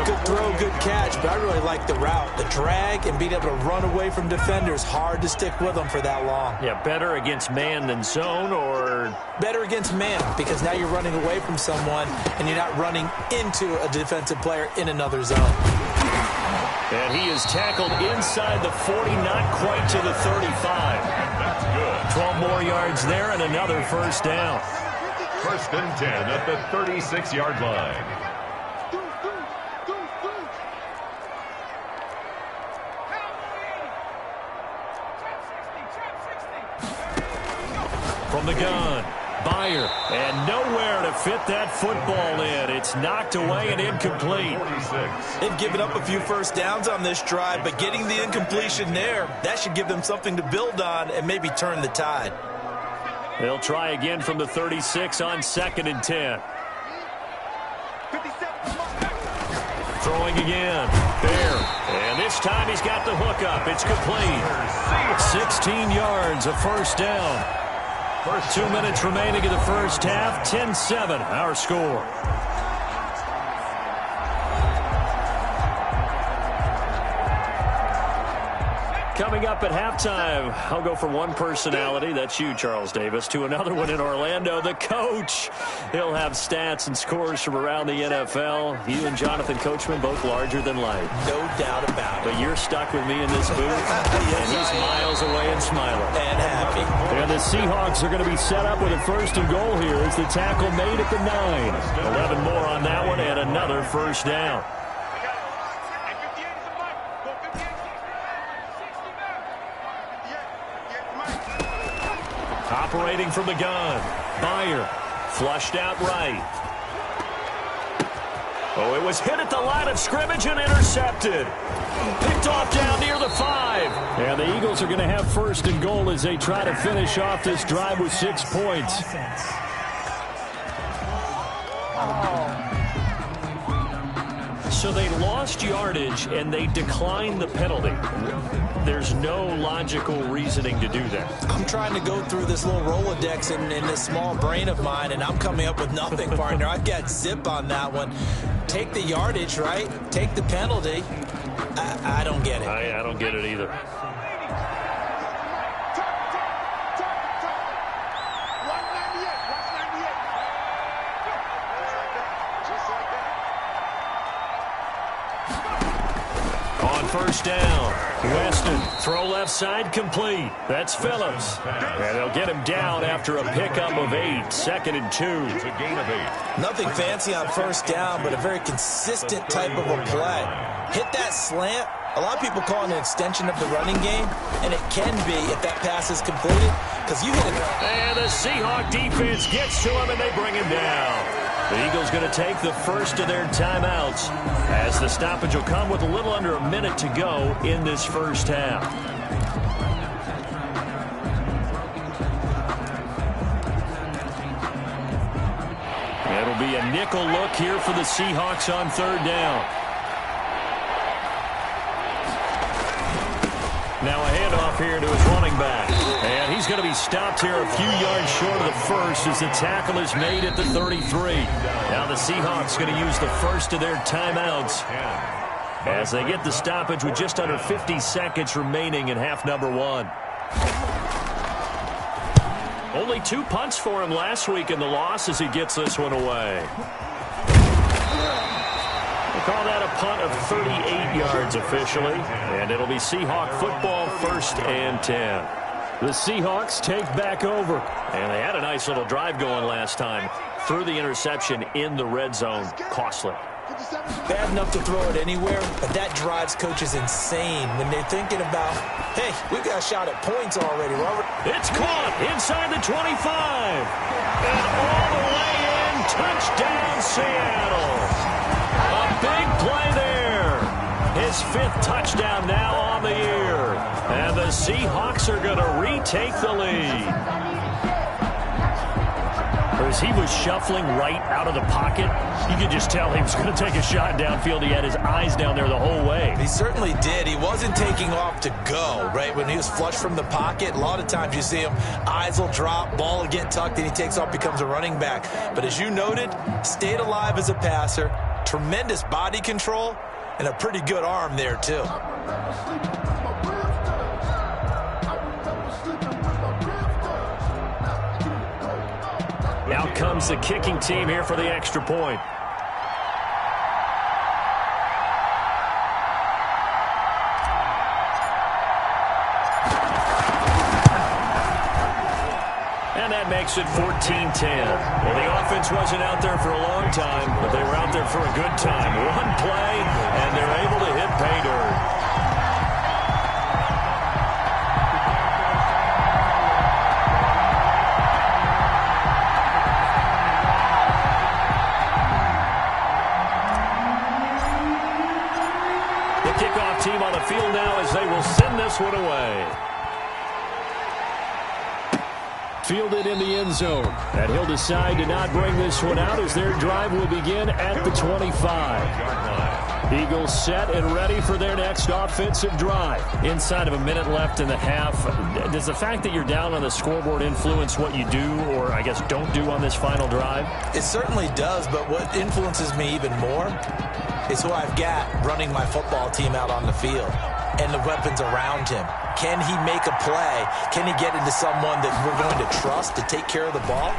Good throw, good catch, but I really like the route. The drag and being able to run away from defenders, hard to stick with them for that long. Yeah, better against man than zone, or? Better against man, because now you're running away from someone, and you're not running into a defensive player in another zone. And he is tackled inside the 40, not quite to the 35. That's good. 12 more yards there and another first down. 1st and 10 at the 36-yard line. From the gun, Meyer, and nowhere to fit that football in. It's knocked away and incomplete. 46. They've given up a few first downs on this drive, but getting the incompletion there, that should give them something to build on and maybe turn the tide. They'll try again from the 36 on 2nd and 10. Throwing again, Bear, and this time he's got the hook up. It's complete. 16 yards, a first down. 2 minutes remaining in the first half, 10-7, our score. Coming up at halftime, I'll go from one personality, that's you, Charles Davis, to another one in Orlando, the coach. He'll have stats and scores from around the NFL. You and Jonathan Coachman, both larger than life. No doubt about it. But you're stuck with me in this booth, yes, and he's miles away and smiling. And happy. And the Seahawks are going to be set up with a 1st and goal here as the tackle made at the 9. 11 more on that one and another first down. Operating from the gun, Meyer, flushed out right. Oh, it was hit at the line of scrimmage and intercepted. Picked off down near the 5. And the Eagles are going to have 1st and goal as they try to finish off this drive with 6 points. So they lost yardage, and they declined the penalty. There's no logical reasoning to do that. I'm trying to go through this little Rolodex in this small brain of mine, and I'm coming up with nothing, partner. I've got zip on that one. Take the yardage, right? Take the penalty. I don't get it. I don't get it either. On first down, Weston, throw left side, complete. That's Phillips. And they'll get him down after a pickup of 8, 2nd and 2. It's a gain of 8. Nothing fancy on first down, but a very consistent type of a play. Hit that slant. A lot of people call it an extension of the running game, and it can be if that pass is completed, because you hit it. And the Seahawk defense gets to him, and they bring him down. The Eagles going to take the first of their timeouts, as the stoppage will come with a little under a minute to go in this first half. It'll be a nickel look here for the Seahawks on third down. Now a handoff here to his running back. And he's going to be stopped here a few yards short of the first as the tackle is made at the 33. Now the Seahawks going to use the first of their timeouts as they get the stoppage with just under 50 seconds remaining in half number 1. Only 2 punts for him last week in the loss as he gets this one away. Call that a punt of 38 yards officially, and it'll be Seahawk football, 1st and 10. The Seahawks take back over, and they had a nice little drive going last time. Threw the interception in the red zone. Costly. Bad enough to throw it anywhere, but that drives coaches insane when they're thinking about, hey, we've got a shot at points already, Robert. It's caught inside the 25, and all the way in, touchdown Seattle. A big play there. His 5th touchdown now on the year. And the Seahawks are going to retake the lead. As he was shuffling right out of the pocket, you could just tell he was going to take a shot downfield. He had his eyes down there the whole way. He certainly did. He wasn't taking off to go, right? When he was flush from the pocket, a lot of times you see him, eyes will drop, ball will get tucked, and he takes off, becomes a running back. But as you noted, stayed alive as a passer, tremendous body control, and a pretty good arm there, too. Out comes the kicking team here for the extra point. And that makes it 14-10. Well, the offense wasn't out there for a long time, but they were out there for a good time. One play, and they're able to hit pay dirt. Kickoff team on the field now as they will send this one away. Fielded in the end zone. And he'll decide to not bring this one out as their drive will begin at the 25. Eagles set and ready for their next offensive drive. Inside of a minute left in the half, does the fact that you're down on the scoreboard influence what you do or, I guess, don't do on this final drive? It certainly does, but what influences me even more is who I've got running my football team out on the field and the weapons around him. Can he make a play? Can he get into someone that we're going to trust to take care of the ball?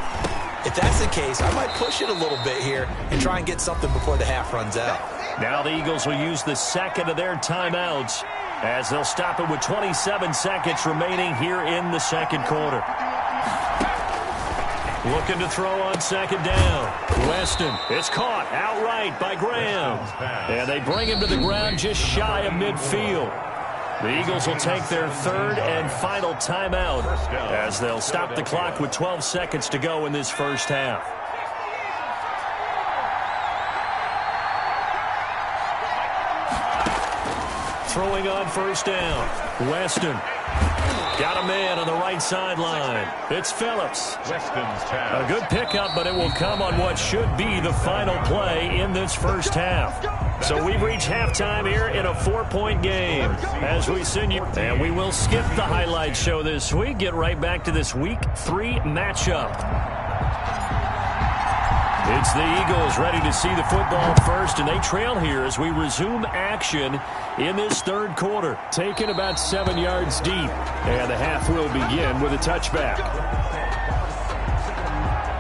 If that's the case, I might push it a little bit here and try and get something before the half runs out. Now the Eagles will use the second of their timeouts as they'll stop it with 27 seconds remaining here in the second quarter. Looking to throw on second down. Weston, it's caught outright by Graham. And they bring him to the ground just shy of midfield. The Eagles will take their third and final timeout as they'll stop the clock with 12 seconds to go in this first half. Throwing on first down. Weston. Got a man on the right sideline. It's Phillips. Weston's pass. A good pickup, but it will come on what should be the final play in this first half. So we've reached halftime here in a 4-point game as we send you. And we will skip the highlight show this week. Get right back to this Week 3 matchup. It's the Eagles ready to see the football first, and they trail here as we resume action in this third quarter. Taken about 7 yards deep, and the half will begin with a touchback.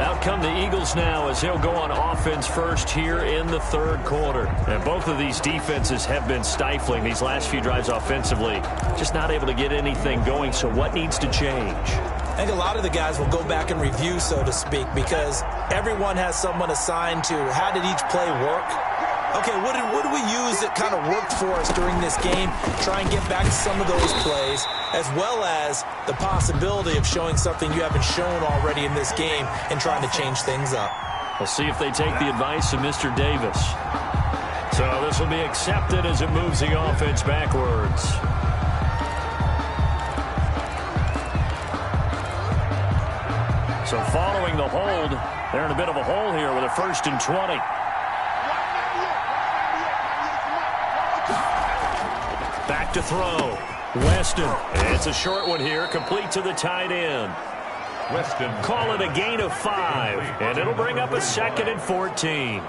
Out come the Eagles now as he'll go on offense first here in the third quarter. And both of these defenses have been stifling these last few drives offensively. Just not able to get anything going, so what needs to change? I think a lot of the guys will go back and review, so to speak, because everyone has someone assigned to how did each play work. Okay, what did we use that kind of worked for us during this game? Try and get back to some of those plays, as well as the possibility of showing something you haven't shown already in this game and trying to change things up. We'll see if they take the advice of Mr. Davis. So this will be accepted as it moves the offense backwards. So following the hold, they're in a bit of a hole here with a 1st and 20. Back to throw. Weston. It's a short one here, complete to the tight end. Weston. Call it a gain of 5, and it'll bring up a 2nd and 14.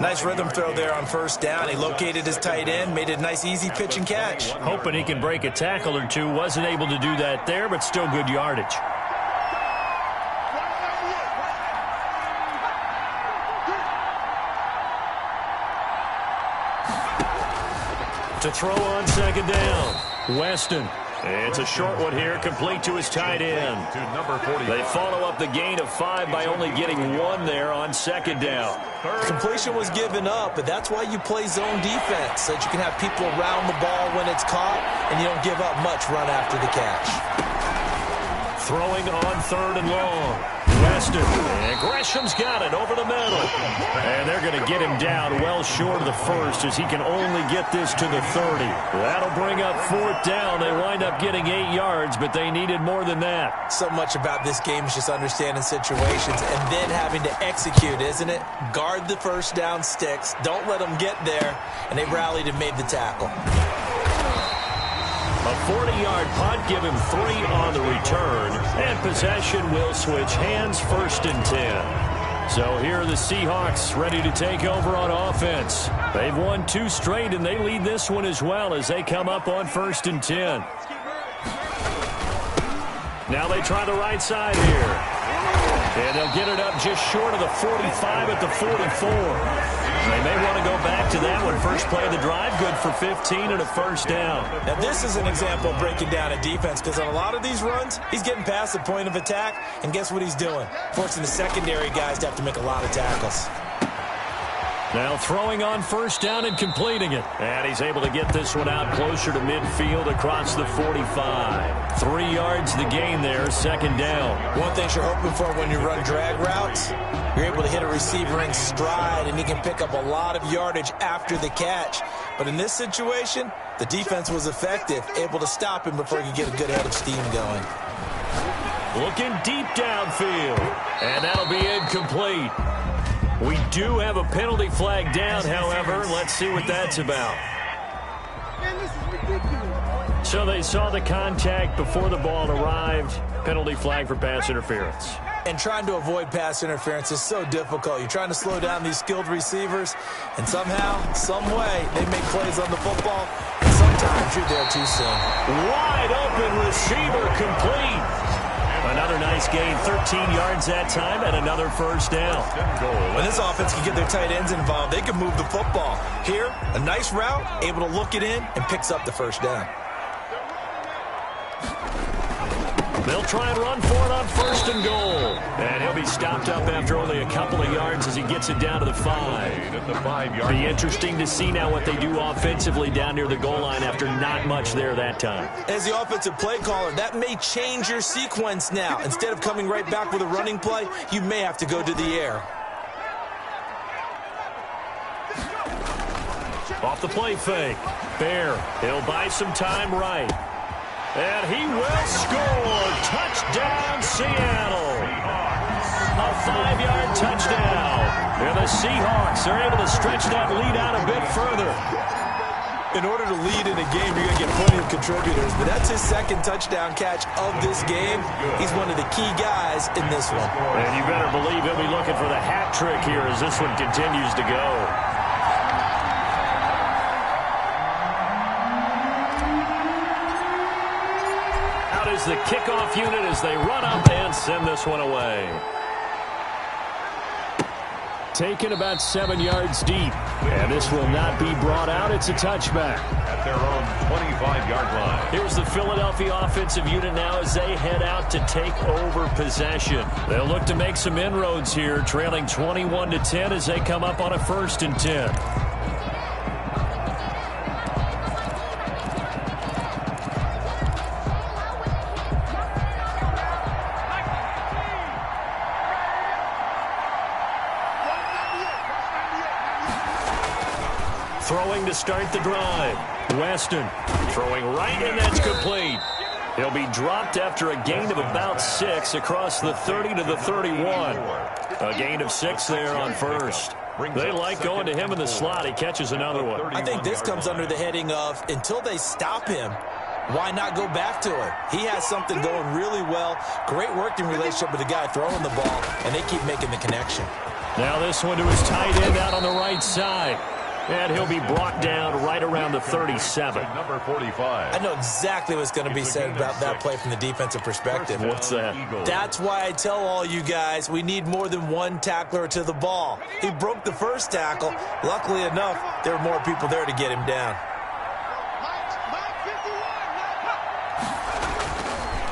Nice rhythm throw there on first down. He located his tight end, made it a nice easy pitch and catch. Hoping he can break a tackle or two. Wasn't able to do that there, but still good yardage. To throw on 2nd down. Weston. It's a short one here, complete to his tight end. They follow up the gain of 5 by only getting 1 there on 2nd down. Completion was given up, but that's why you play zone defense, so that you can have people around the ball when it's caught, and you don't give up much run after the catch. Throwing on 3rd and long. Weston. And Gresham's got it over the middle. And they're going to get him down well short of the 1st as he can only get this to the 30. That'll bring up 4th down. They wind up getting 8 yards, but they needed more than that. So much about this game is just understanding situations and then having to execute, isn't it? Guard the first down sticks. Don't let them get there. And they rallied and made the tackle. A 40-yard punt, give him 3 on the return, and possession will switch hands, 1st and 10. So here are the Seahawks ready to take over on offense. They've won 2 straight, and they lead this one as well as they come up on 1st and 10. Now they try the right side here. And they'll get it up just short of the 45 at the 44. They may want to go back to that one. First play of the drive, good for 15 and a 1st down. Now this is an example of breaking down a defense, because on a lot of these runs, he's getting past the point of attack, and guess what he's doing? Forcing the secondary guys to have to make a lot of tackles. Now throwing on 1st down and completing it. And he's able to get this one out closer to midfield across the 45. 3 yards the gain there, 2nd down. One thing you're hoping for when you run drag routes, you're able to hit a receiver in stride, and he can pick up a lot of yardage after the catch. But in this situation, the defense was effective, able to stop him before he could get a good head of steam going. Looking deep downfield. And that'll be incomplete. We do have a penalty flag down, however. Let's see what that's about. So they saw the contact before the ball arrived. Penalty flag for pass interference. And trying to avoid pass interference is so difficult. You're trying to slow down these skilled receivers, and somehow, some way, they make plays on the football, and sometimes you're there too soon. Wide open receiver complete. Another nice gain, 13 yards that time, and another 1st down. When this offense can get their tight ends involved, they can move the football. Here, a nice route, able to look it in, and picks up the 1st down. They'll try and run for it on 1st and goal. And he'll be stopped up after only a couple of yards as he gets it down to the 5. Be interesting to see now what they do offensively down near the goal line after not much there that time. As the offensive play caller, that may change your sequence now. Instead of coming right back with a running play, you may have to go to the air. Off the play fake. Bear, he'll buy some time right. And he will score. Touchdown, Seattle. A 5-yard touchdown. And the Seahawks are able to stretch that lead out a bit further. In order to lead in a game, you're going to get plenty of contributors, but that's his second touchdown catch of this game. He's one of the key guys in this one. And you better believe he'll be looking for the hat trick here as this one continues to go. Out is the kickoff unit as they run up and send this one away. Taken about 7 yards deep. And this will not be brought out. It's a touchback. At their own 25-yard line. Here's the Philadelphia offensive unit now as they head out to take over possession. They'll look to make some inroads here, trailing 21-10 as they come up on a 1st and 10. Throwing to start the drive. Weston throwing right, and that's complete. He'll be dropped after a gain of about 6 across the 30 to the 31. A gain of 6 there on 1st. They like going to him in the slot. He catches another one. I think this comes under the heading of until they stop him, why not go back to it? He has something going really well. Great working relationship with the guy throwing the ball, and they keep making the connection. Now this one to his tight end out on the right side. And he'll be brought down right around the 37. Number 45. I know exactly what's going to be said about that play from the defensive perspective. What's that? That's why I tell all you guys we need more than one tackler to the ball. He broke the first tackle. Luckily enough, there were more people there to get him down.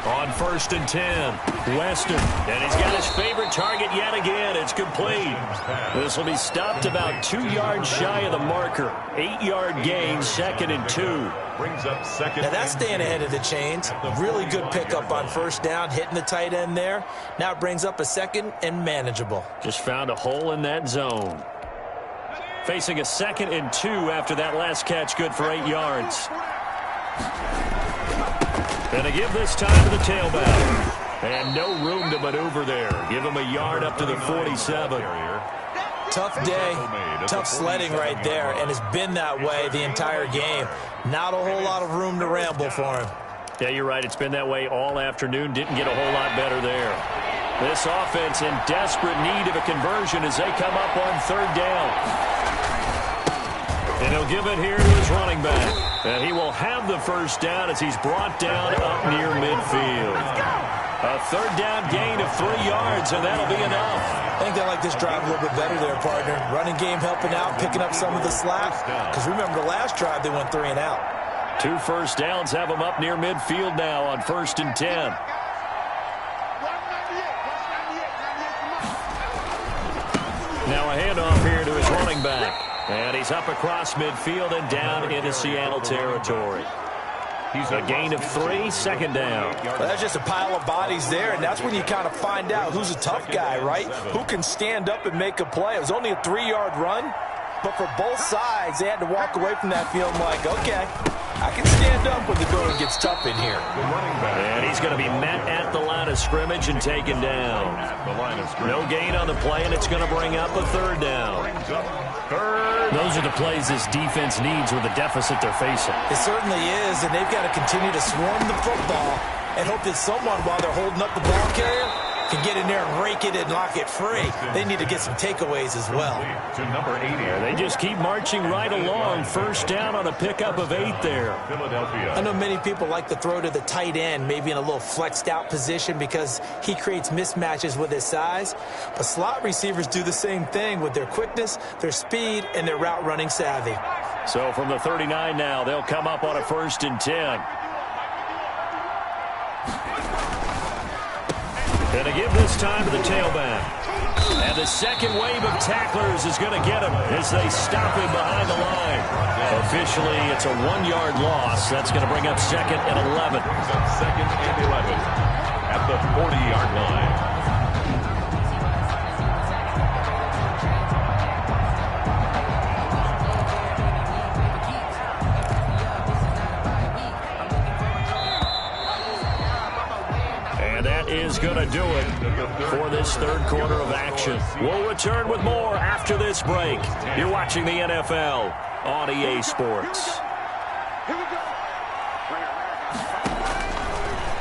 On 1st and 10, Weston. And he's got his favorite target yet again. It's complete. This will be stopped about 2 yards shy of the marker. 8-yard gain, 2nd and 2. Brings up 2nd. Now that's staying ahead of the chains. Really good pickup on 1st down, hitting the tight end there. Now it brings up a 2nd and manageable. Just found a hole in that zone. Facing a 2nd and 2 after that last catch, good for 8 yards. And to give this time to the tailback. And no room to maneuver there. Give him a yard up to the 47. Tough day, tough sledding right there, and it's been that way the entire game. Not a whole lot of room to ramble for him. Yeah, you're right. It's been that way all afternoon. Didn't get a whole lot better there. This offense in desperate need of a conversion as they come up on 3rd down. And he'll give it here to his running back. And he will have the 1st down as he's brought down up near midfield. A 3rd down gain of 3 yards, and that'll be enough. I think they like this drive a little bit better there, partner. Running game helping out, picking up some of the slack. Because remember, the last drive they went 3 and out. 2 1st downs have them up near midfield now on 1st and 10. Now a handoff here to his running back. And he's up across midfield and down into Seattle territory. He's a gain of 3, 2nd down. Well, that's just a pile of bodies there, and that's when you kind of find out who's a tough guy, right? Who can stand up and make a play. It was only a 3-yard run, but for both sides, they had to walk away from that field like, okay, I can stand up when the going gets tough in here. And he's going to be met at the line of scrimmage and taken down. No gain on the play, and it's going to bring up a 3rd down. Those are the plays this defense needs with the deficit they're facing. It certainly is, and they've got to continue to swarm the football and hope that someone, while they're holding up the ball carrier, can get in there and rake it and knock it free. They need to get some takeaways as well. To number 80. They just keep marching right along. 1st down on a pickup of 8 there. Philadelphia. I know many people like to throw to the tight end, maybe in a little flexed out position because he creates mismatches with his size. But slot receivers do the same thing with their quickness, their speed, and their route running savvy. So from the 39 now, they'll come up on a 1st and 10. And to give this time to the tailback. And the second wave of tacklers is going to get him as they stop him behind the line. Officially, it's a 1-yard loss. That's going to bring up 2nd and 11. 2nd and 11 at the 40-yard line. Is going to do it for this third quarter of action. We'll return with more after this break. You're watching the NFL on EA Sports.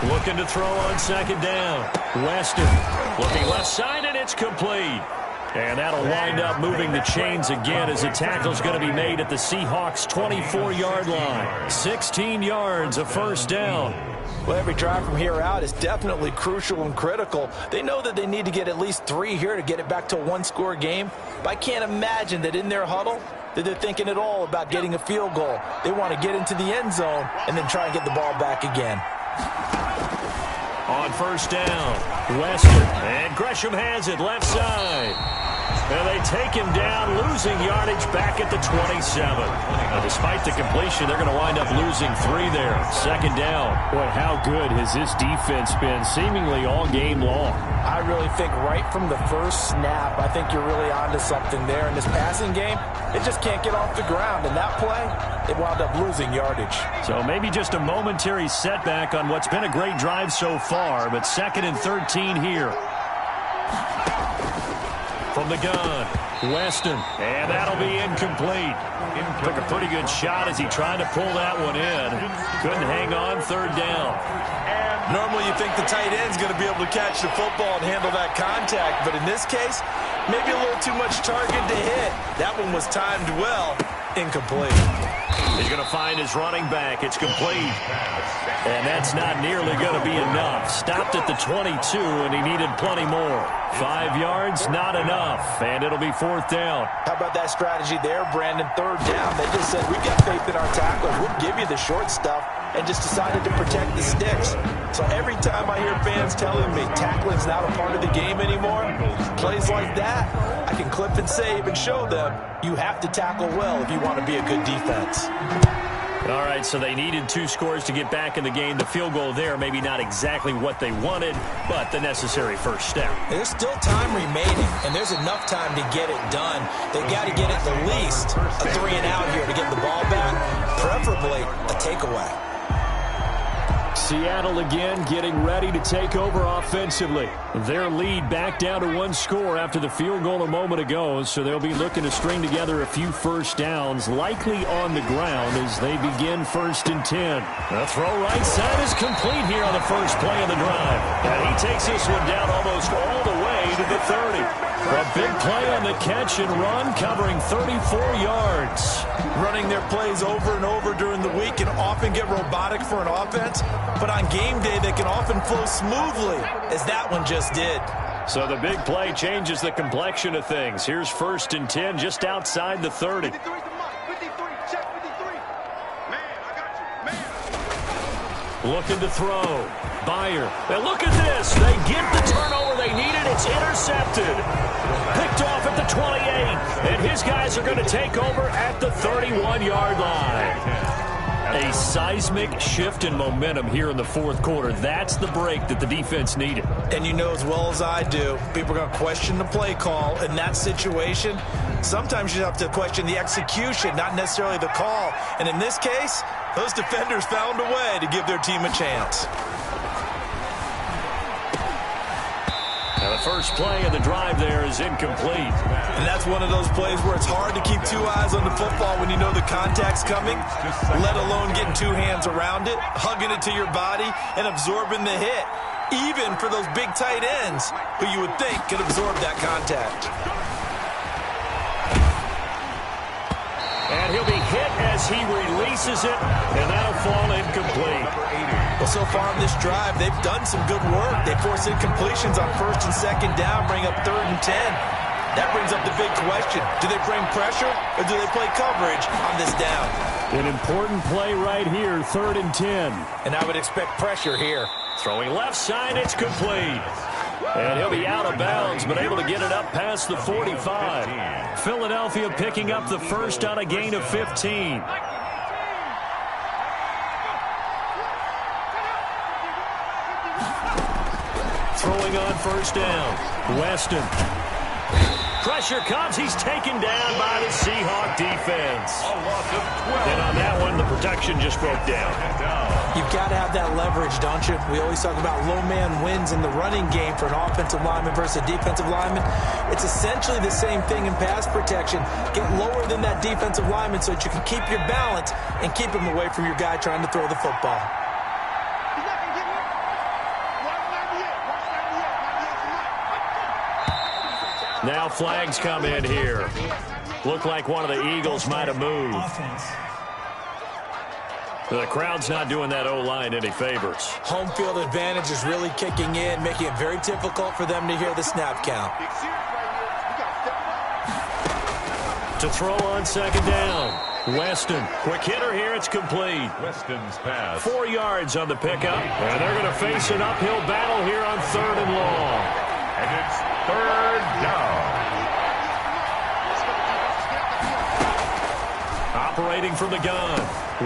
Looking to throw on second down. Weston looking left side, and it's complete. And that'll wind up moving the chains again as a tackle's going to be made at the Seahawks' 24-yard line. 16 yards, a first down. Well, every drive from here out is definitely crucial and critical. They know that they need to get at least 3 here to get it back to a one-score game. But I can't imagine that in their huddle that they're thinking at all about getting a field goal. They want to get into the end zone and then try and get the ball back again. On first down, Weston, and Gresham has it left side. And they take him down, losing yardage back at the 27. Now, despite the completion, they're going to wind up losing 3 there. Second down. Boy, how good has this defense been seemingly all game long? I really think right from the first snap, I think you're really onto something there. In this passing game, it just can't get off the ground. And that play, it wound up losing yardage. So maybe just a momentary setback on what's been a great drive so far, but 2nd and 13 here. From the gun, Weston, and that'll be incomplete. Took a pretty good shot as he tried to pull that one in. Couldn't hang on, third down. Normally you think the tight end's going to be able to catch the football and handle that contact, but in this case, maybe a little too much target to hit. That one was timed well. Incomplete. He's going to find his running back. It's complete. And that's not nearly going to be enough. Stopped at the 22, and he needed plenty more. 5 yards, not enough. And it'll be 4th down. How about that strategy there, Brandon? 3rd down. They just said, we've got faith in our tacklers. We'll give you the short stuff, and just decided to protect the sticks. So every time I hear fans telling me tackling's not a part of the game anymore, plays like that, I can clip and save and show them you have to tackle well if you want to be a good defense. All right, so they needed 2 scores to get back in the game. The field goal there, maybe not exactly what they wanted, but the necessary first step. There's still time remaining, and there's enough time to get it done. They've got to get at the least a 3 and out here to get the ball back, preferably a takeaway. Seattle again getting ready to take over offensively. Their lead back down to 1 score after the field goal a moment ago, so they'll be looking to string together a few first downs, likely on the ground as they begin 1st and 10. The throw right side is complete here on the first play of the drive. And he takes this one down almost all the way to the 30. A big play on the catch and run, covering 34 yards. Running their plays over and over during the week can often get robotic for an offense, but on game day they can often flow smoothly, as that one just did. So the big play changes the complexion of things. Here's 1st and 10 just outside the 30. Looking to throw. Bayer. And look at this. They get the turnover they needed. It's intercepted. Picked off at the 28. And his guys are going to take over at the 31-yard line. A seismic shift in momentum here in the 4th quarter. That's the break that the defense needed. And you know as well as I do, people are going to question the play call in that situation. Sometimes you have to question the execution, not necessarily the call. And in this case, those defenders found a way to give their team a chance. Now the first play of the drive there is incomplete. And that's one of those plays where it's hard to keep 2 eyes on the football when you know the contact's coming, let alone getting 2 hands around it, hugging it to your body, and absorbing the hit, even for those big tight ends who you would think could absorb that contact. And he'll be hit as he releases it, and that'll fall incomplete. Well, so far on this drive, they've done some good work. They force incompletions on 1st and 2nd down, bring up 3rd and 10. That brings up the big question. Do they bring pressure, or do they play coverage on this down? An important play right here, 3rd and 10. And I would expect pressure here. Throwing left side, it's complete. And he'll be out of bounds, but able to get it up past the 45. Philadelphia picking up the first on a gain of 15. Throwing on 1st down. Weston. Pressure comes. He's taken down by the Seahawk defense. And on that one, the protection just broke down. You've got to have that leverage, don't you? We always talk about low man wins in the running game for an offensive lineman versus a defensive lineman. It's essentially the same thing in pass protection. Get lower than that defensive lineman so that you can keep your balance and keep him away from your guy trying to throw the football. Now flags come in here. Looked like one of the Eagles might have moved. The crowd's not doing that O-line any favors. Home field advantage is really kicking in, making it very difficult for them to hear the snap count. To throw on second down. Weston, quick hitter here, it's complete. Weston's pass. 4 yards on the pickup, and they're going to face an uphill battle here on 3rd and long. And it's 3rd down. Operating from the gun.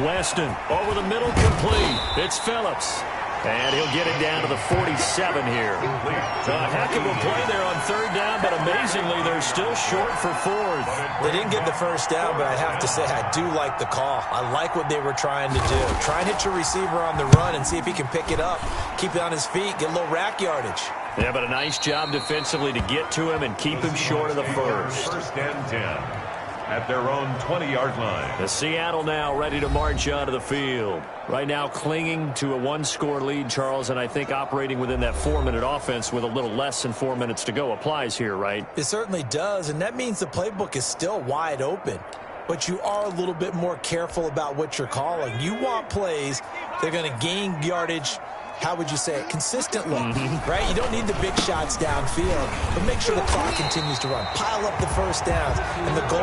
Weston over the middle, complete. It's Phillips. And he'll get it down to the 47 here. A heck of a play there on 3rd down, but amazingly, they're still short for 4th. They didn't get the first down, but I have to say I do like the call. I like what they were trying to do. Try and hit your receiver on the run and see if he can pick it up. Keep it on his feet, get a little rack yardage. Yeah, but a nice job defensively to get to him and keep him short of the first. 1st and 10 at their own 20-yard line. The Seattle now ready to march onto the field. Right now clinging to a 1-score lead, Charles, and I think operating within that 4-minute offense with a little less than 4 minutes to go applies here, right? It certainly does, and that means the playbook is still wide open. But you are a little bit more careful about what you're calling. You want plays that are going to gain yardage, how would you say it, consistently, right? You don't need the big shots downfield, but make sure the clock continues to run. Pile up the first downs. And the goal,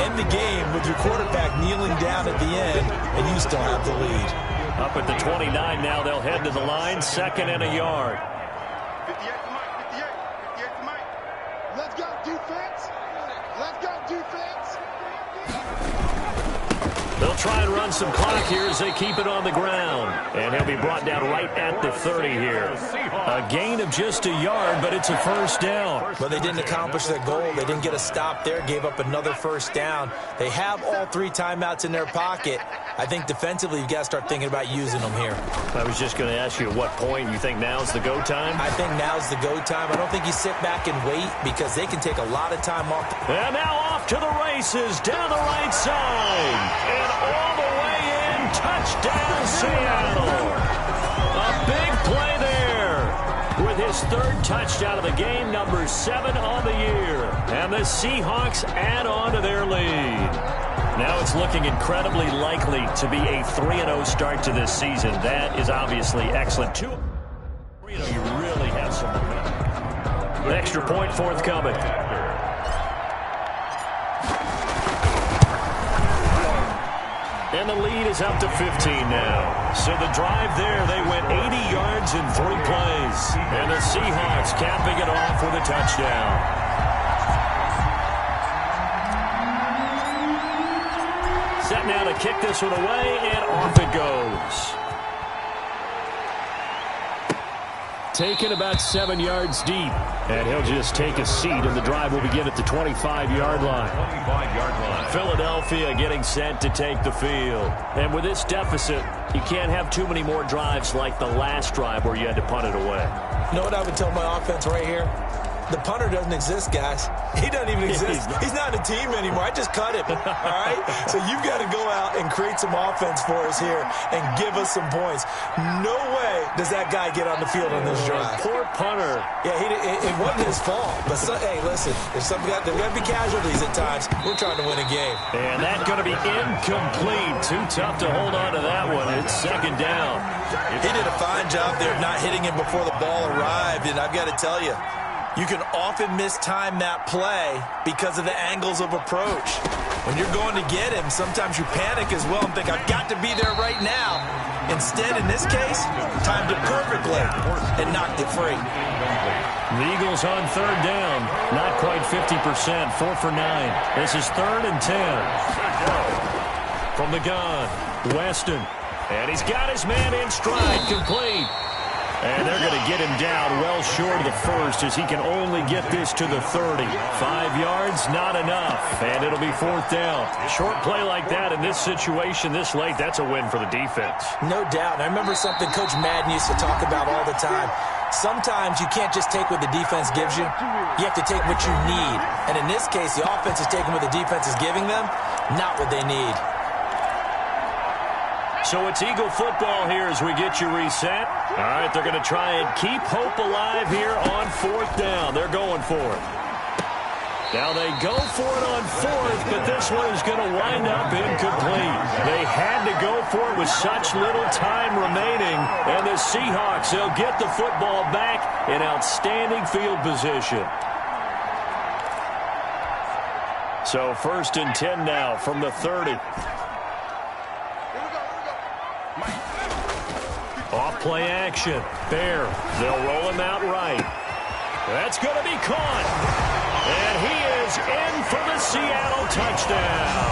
end the game with your quarterback kneeling down at the end, and you still have the lead. Up at the 29 now, they'll head to the line, 2nd and a yard. 58 to Mike, 58 to Mike. Let's go, defense. Let's go, defense. They'll try and run some clock here as they keep it on the ground. And he'll be brought down right at the 30 here. A gain of just a yard, but it's a first down. But they didn't accomplish their goal. They didn't get a stop there, gave up another first down. They have all 3 timeouts in their pocket. I think defensively you've got to start thinking about using them here. I was just going to ask you at what point you think now's the go time? I think now's the go time. I don't think you sit back and wait because they can take a lot of time off. And now off to the races down the right side. And all the way in, touchdown Seattle. A big play there with his 3rd touchdown of the game, number 7 on the year. And the Seahawks add on to their lead. Now it's looking incredibly likely to be a 3-0 start to this season. That is obviously excellent. 2-0, you really have some momentum. An extra point forthcoming. And the lead is up to 15 now. So the drive there, they went 80 yards in 3 plays. And the Seahawks capping it off with a touchdown. Set now to kick this one away, and off it goes. Taken about 7 yards deep. And he'll just take a seat, and the drive will begin at the 25-yard line. 25-yard line. Philadelphia getting set to take the field. And with this deficit, you can't have too many more drives like the last drive where you had to punt it away. You know what I would tell my offense right here? The punter doesn't exist, guys. He doesn't even exist. He's not a team anymore. I just cut him, all right? So you've got to go out and create some offense for us here and give us some points. No way does that guy get on the field on this drive. Poor punter. Yeah, it wasn't his fault. But, hey, listen, there's got to be casualties at times. We're trying to win a game. And that's going to be incomplete. Too tough to hold on to that one. It's 2nd down. He did a fine job there of not hitting him before the ball arrived, and I've got to tell you, you can often mistime that play because of the angles of approach. When you're going to get him, sometimes you panic as well and think, I've got to be there right now. Instead, in this case, timed it perfectly and knocked it free. The Eagles on 3rd down. Not quite 50%, 4 for 9. This is 3rd and 10. From the gun, Weston. And he's got his man in stride, complete. And they're going to get him down well short of the first as he can only get this to the 30. 5 yards, not enough. And it'll be 4th down. Short play like that in this situation this late, that's a win for the defense. No doubt. And I remember something Coach Madden used to talk about all the time. Sometimes you can't just take what the defense gives you. You have to take what you need. And in this case, the offense is taking what the defense is giving them, not what they need. So it's Eagle football here as we get you reset. All right, they're going to try and keep hope alive here on 4th down. They're going for it. Now they go for it on 4th, but this one is going to wind up incomplete. They had to go for it with such little time remaining. And the Seahawks, they'll get the football back in outstanding field position. So 1st and 10 now from the 30. Off play action. Bear. They'll roll him out right. That's going to be caught. And he is in for the Seattle touchdown.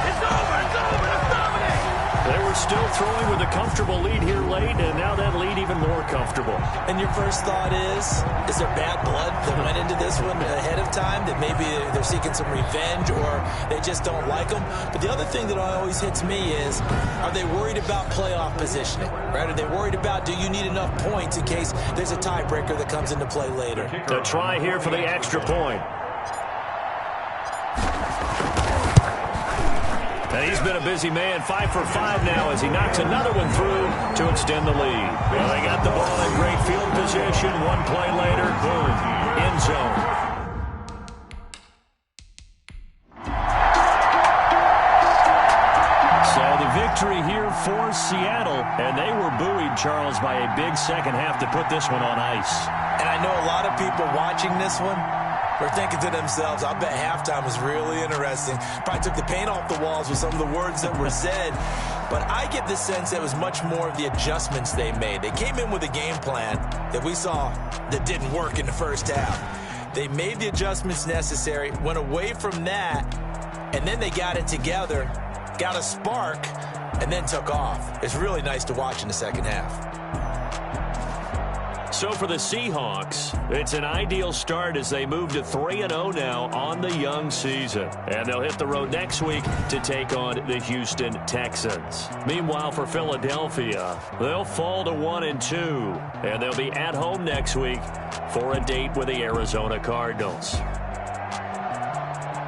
It's over. It's over. It's dominating. They were still throwing with a comfortable lead here late, and now that lead even more comfortable. And your first thought is there bad blood that went into this one ahead of time, that maybe they're seeking some revenge or they just don't like them? But the other thing that always hits me is, are they worried about playoff positioning? Right? Are they worried about, do you need enough points in case there's a tiebreaker that comes into play later? To try here for the extra point. And he's been a busy man, 5 for 5 now as he knocks another one through to extend the lead. Well, they got the ball in great field position. One play later, boom, end zone. So the victory here for Seattle, and they were buoyed, Charles, by a big second half to put this one on ice. And I know a lot of people watching this one were thinking to themselves, I bet halftime was really interesting. Probably took the paint off the walls with some of the words that were said. But I get the sense that it was much more of the adjustments they made. They came in with a game plan that we saw that didn't work in the first half. They made the adjustments necessary, went away from that, and then they got it together, got a spark, and then took off. It's really nice to watch in the second half. So for the Seahawks, it's an ideal start as they move to 3-0 now on the young season. And they'll hit the road next week to take on the Houston Texans. Meanwhile, for Philadelphia, they'll fall to 1-2. And they'll be at home next week for a date with the Arizona Cardinals.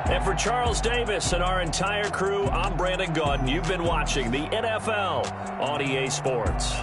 And for Charles Davis and our entire crew, I'm Brandon Gaudin. You've been watching the NFL on EA Sports.